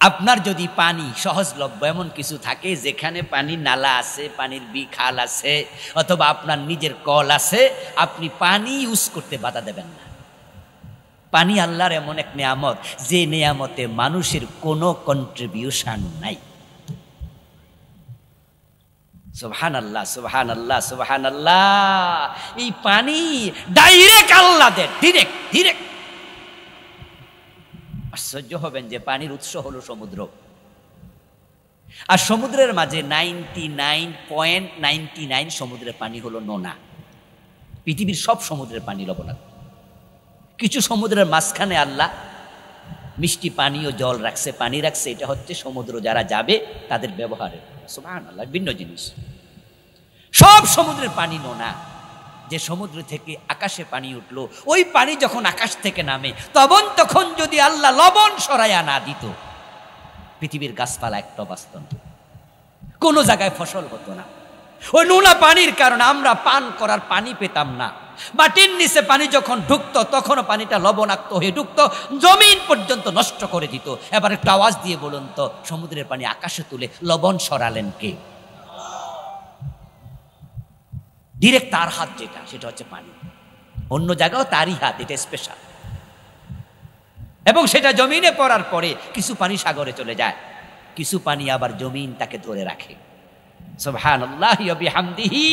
আপনার যদি পানি সহজলভ্য এমন কিছু থাকে, যেখানে পানি নালা আছে, পানির খাল আছে, অথবা আপনার নিজের কল আছে, আপনি পানি ইউজ করতে বাধা দেবেন না। পানি আল্লাহর এমন এক নেয়ামত, যে নেয়ামতে মানুষের কোনো কন্ট্রিবিউশন নাই। সুবহানাল্লাহ, সুবহানাল্লাহ, সুবহানাল্লাহ। এই পানি ডাইরেক্ট আল্লাহ দেন, ডিরেক্ট। আশ্চর্য হবেন যে পানির উৎস হলো সমুদ্র, আর সমুদ্রের মাঝে 99.99 সমুদ্রের পানি হলো নোনা। পৃথিবীর সব সমুদ্রের পানি লবণাক্ত। কিছু সমুদ্রের মাঝখানে আল্লাহ মিষ্টি পানি ও জল রাখছে, পানি রাখছে। এটা হচ্ছে সমুদ্র যারা যাবে তাদের ব্যবহারের। সুবহানাল্লাহ, ভিন্ন জিনিস। সব সমুদ্রের পানি নোনা। যে সমুদ্র থেকে আকাশে পানি উঠলো, ওই পানি যখন আকাশ থেকে নামে তখন যদি আল্লাহ লবণ সরাইয়া না দিত, পৃথিবীর গাছপালা একটা বাঁচত না, কোনো জায়গায় ফসল হতো না। ওই নোনা পানির কারণে আমরা পান করার পানি পেতাম না। মাটির নিচে পানি যখন ঢুকতো তখনও পানিটা লবণাক্ত হয়ে ঢুকতো, জমিন পর্যন্ত নষ্ট করে দিত। এবার একটু আওয়াজ দিয়ে বলুন তো, সমুদ্রের পানি আকাশে তুলে লবণ সরালেন কে? ডিরেক্ট তার হাত, যেটা সেটা হচ্ছে পানি। অন্য জায়গাও তারই হাত, এটা স্পেশাল। এবং সেটা জমিনে পড়ার পরে কিছু পানি সাগরে চলে যায়, কিছু পানি আবার জমিন তাকে ধরে রাখে। সুবহানাল্লাহ ওয়া বিহামদিহি।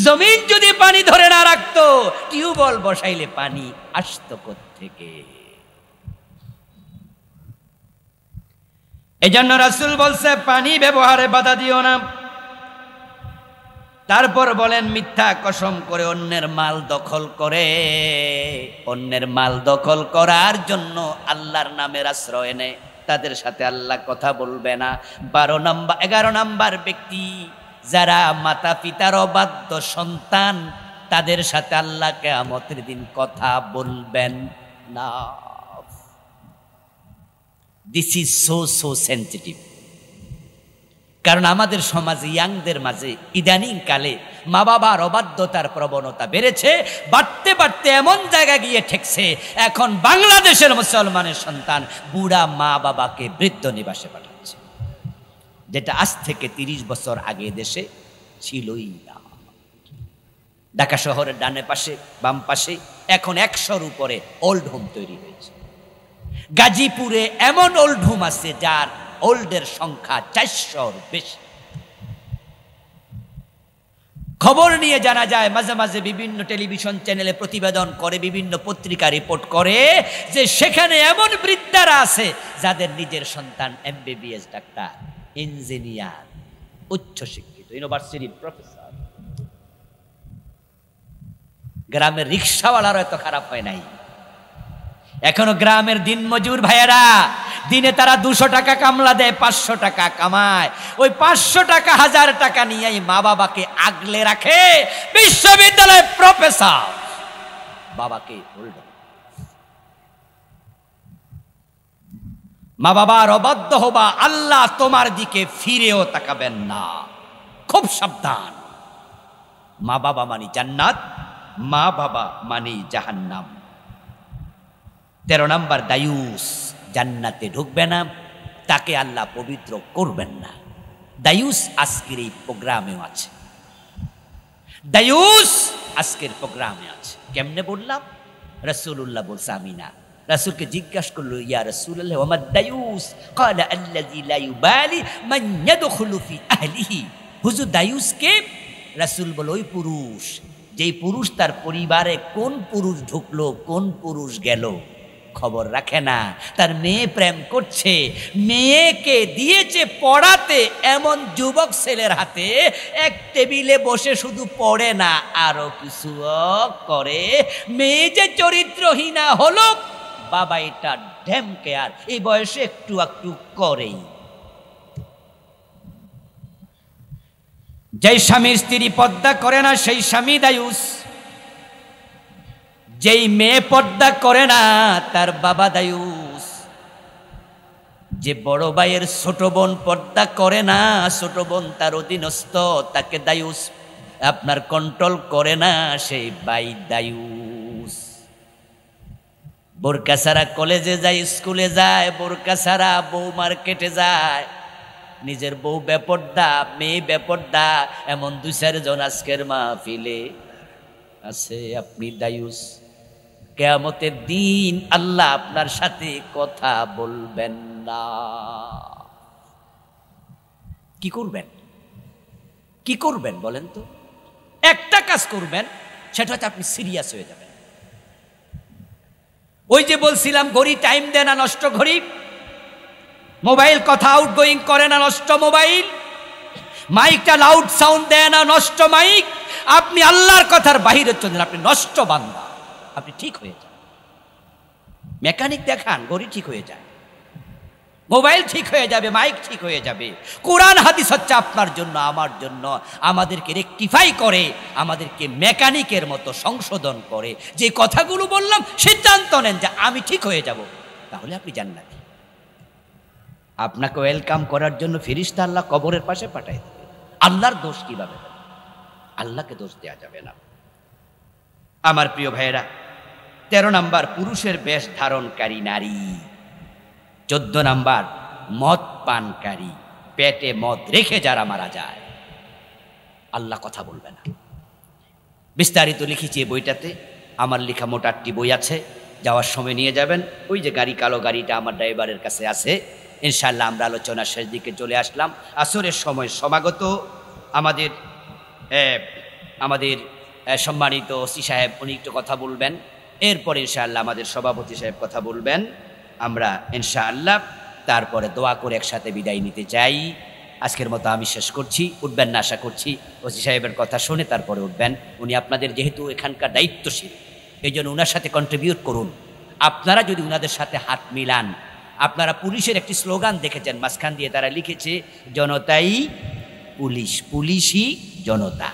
জমিন যদি পানি ধরে না রাখতো, টিউবওয়েল বসাইলে পানি আসতো কোত্থেকে? এজন্য রাসূল বলছে পানি ব্যবহারে বাধা দিও না। তারপর বলেন মিথ্যা কসম করে অন্যের মাল দখল করে, অন্যের মাল দখল করার জন্য আল্লাহর নামের আশ্রয় নেয়, তাদের সাথে আল্লাহ কথা বলবে না। 11 নাম্বার ব্যক্তি যারা মাতা পিতার অবাধ্য সন্তান, তাদের সাথে আল্লাহ কিয়ামতের দিন কথা বলবেন না। This is so sensitive. কারণ আমাদের সমাজে ইয়াংদের মাঝে ইদানিং কালে মা বাবার অবাধ্যতার প্রবণতা বেড়েছে, বাড়তে এমন জায়গায় গিয়ে ঠেকছে, এখন বাংলাদেশের মুসলমানের সন্তান বুড়া মা বাবাকে বৃদ্ধ নিবাসে পাঠাচ্ছে, যেটা আজ থেকে 30 বছর আগে দেশে ছিলই না। ঢাকা শহরের ডানে পাশে বাম পাশে এখন 100-র উপরে ওল্ড হোম তৈরি হয়েছে। গাজীপুরে এমন ওল্ড হোম আছে যার ওল্ডের সংখ্যা 400-র বেশি। খবর নিয়ে জানা যায়, মাঝে মাঝে বিভিন্ন টেলিভিশন চ্যানেলে প্রতিবেদন করে, বিভিন্ন পত্রিকা রিপোর্ট করে যে সেখানে এমন বৃদ্ধারা আছে যাদের নিজের সন্তান MBBS ডাক্তার, ইঞ্জিনিয়ার, উচ্চশিক্ষিত, ইউনিভার্সিটি প্রফেসর। গ্রামের রিক্সাওয়ালারও এত খারাপ হয় নাই। এখনো গ্রামের দিনমজুর ভাইয়েরা দিনে তারা 200 টাকা কামলা দেয়, 500 টাকা কামায়। ওই 500 টাকা 1000 টাকা নিয়েই মা বাবাকে আগলে রাখে বিশ্ববিদ্যালয়ের প্রফেসর। বাবাকে বলল, মা বাবার অবাধ্য হবা, আল্লাহ তোমার দিকে ফিরেও তাকাবেন না। খুব সাবধান। মা বাবা মানি জান্নাত, মা বাবা মানি জাহান্নাম। 13 নম্বর দায়ুস, জান্নাতে ঢুকবে না, তাকে আল্লাহ পবিত্র করবেন না। দায়ুস আজকের এই প্রোগ্রামেও আছে। দায়ুস আজকের প্রোগ্রামে আছে। কেমনে বললাম? রাসূলুল্লাহ বলছে, আমি না। রাসূলকে জিজ্ঞাসা করলো, ইয়া রাসূলুল্লাহ ওয়া মা দায়ুস? ক্বালা আল্লাযী লা ইউবালি মান ইয়াদখুলু ফি আহলিহি। হুজুর দায়ুস কে? রাসূল বলে, ওই পুরুষ যেই পুরুষ তার পরিবারে কোন পুরুষ ঢুকলো কোন পুরুষ গেল খবর রাখে না। তার মেয়ে প্রেম করছে, মেয়েকে দিয়েছে পড়াতে এমন যুবক ছেলের হাতে, এক টেবিলে বসে শুধু পড়ে না আরো কিছু করে। মেয়ে যে চরিত্রহীনা হলো, বাবা এটা ড্যাম কেয়ার এই বয়সে একটু একটু করেই। যেই স্বামীর স্ত্রী পর্দা করে না সেই স্বামী দায়ুস। যেই মেয়ে পর্দা করে না তার বাবা দায়ুস। যে বড় ভাইয়ের ছোট বোন পর্দা করে না, ছোট বোন তার অধীনস্থ, তাকে দায়ুস। আপনার কন্ট্রোল করে না সেই ভাই দায়ুস। বোরকা ছাড়া কলেজে যায়, স্কুলে যায়, বোরকা ছাড়া বউ মার্কেটে যায়, নিজের বউ বেপর্দা, মেয়ে বেপর্দা, এমন 2-4 জন আজকের মাহফিলে আছে। আপনি দায়ুস। কিয়ামতের দিন আল্লাহ আপনার সাথে কথা বলবেন না। কি করবেন? কি করবেন বলেন তো? একটা কাজ করবেন, সেটা হচ্ছে আপনি সিরিয়াস হয়ে যাবেন। ওই যে বলছিলাম ঘড়ি টাইম দেয় না, নষ্ট ঘড়ি। মোবাইল কথা আউটগোয়িং করে না, নষ্ট মোবাইল। মাইকটা লাউড সাউন্ড দেয় না, নষ্ট মাইক। আপনি আল্লাহর কথার বাহিরে চলেন, আপনি নষ্ট বান্দা। আপনি ঠিক হয়ে যান। মেকানিক দেখান, ঘড়ি ঠিক হয়ে যায়, মোবাইল ঠিক হয়ে যাবে, মাইক ঠিক হয়ে যাবে। কোরআন হাদিস হচ্ছে আপনার জন্য, আমার জন্য, আমাদেরকে রেকটিফাই করে, আমাদেরকে মেকানিকের মতো সংশোধন করে। যে কথাগুলো বললাম সিদ্ধান্ত নেন যে আমি ঠিক হয়ে যাব, তাহলে আপনি জান্নাতি। আপনাকে ওয়েলকাম করার জন্য ফেরেশতা আল্লাহ কবরের পাশে পাঠায় দেবে। আল্লাহর দোষ কিভাবে? আল্লাহকে দোষ দেওয়া যাবে না। আমার প্রিয় ভাইয়েরা, 13 নাম্বার পুরুষের বেশ ধারণকারী নারী। 14 নাম্বার মদ পানকারী, পেটে মদ রেখে যারা মারা যায়, আল্লাহ কথা বলবে না। বিস্তারিত লিখেছি এই বইটাতে। আমার লেখা মোট 8টি বই আছে, যাওয়ার সময় নিয়ে যাবেন। ওই যে গাড়ি, কালো গাড়িটা আমার ড্রাইভারের কাছে আছে। ইনশাআল্লাহ আমরা আলোচনা শেষ দিকে চলে আসলাম। আসরের সময় সমাগত আমাদের সম্মানিত ওসি সাহেব, উনি একটু কথা বলবেন। এরপরে ইনশাআল্লাহ আমাদের সভাপতি সাহেব কথা বলবেন। আমরা ইনশাআল্লাহ তারপরে দোয়া করে একসাথে বিদায় নিতে চাই। আজকের মতো আমি শেষ করছি। উঠবেন না আশা করছি, ওসি সাহেবের কথা শুনে তারপরে উঠবেন। উনি আপনাদের যেহেতু এখানকার দায়িত্বশীল, এই জন্য ওনার সাথে কন্ট্রিবিউট করুন। আপনারা যদি ওনাদের সাথে হাত মিলান, আপনারা পুলিশের একটি স্লোগান দেখেছেন, মাঝখান দিয়ে তারা লিখেছে, জনতাই পুলিশ, পুলিশই জনতা।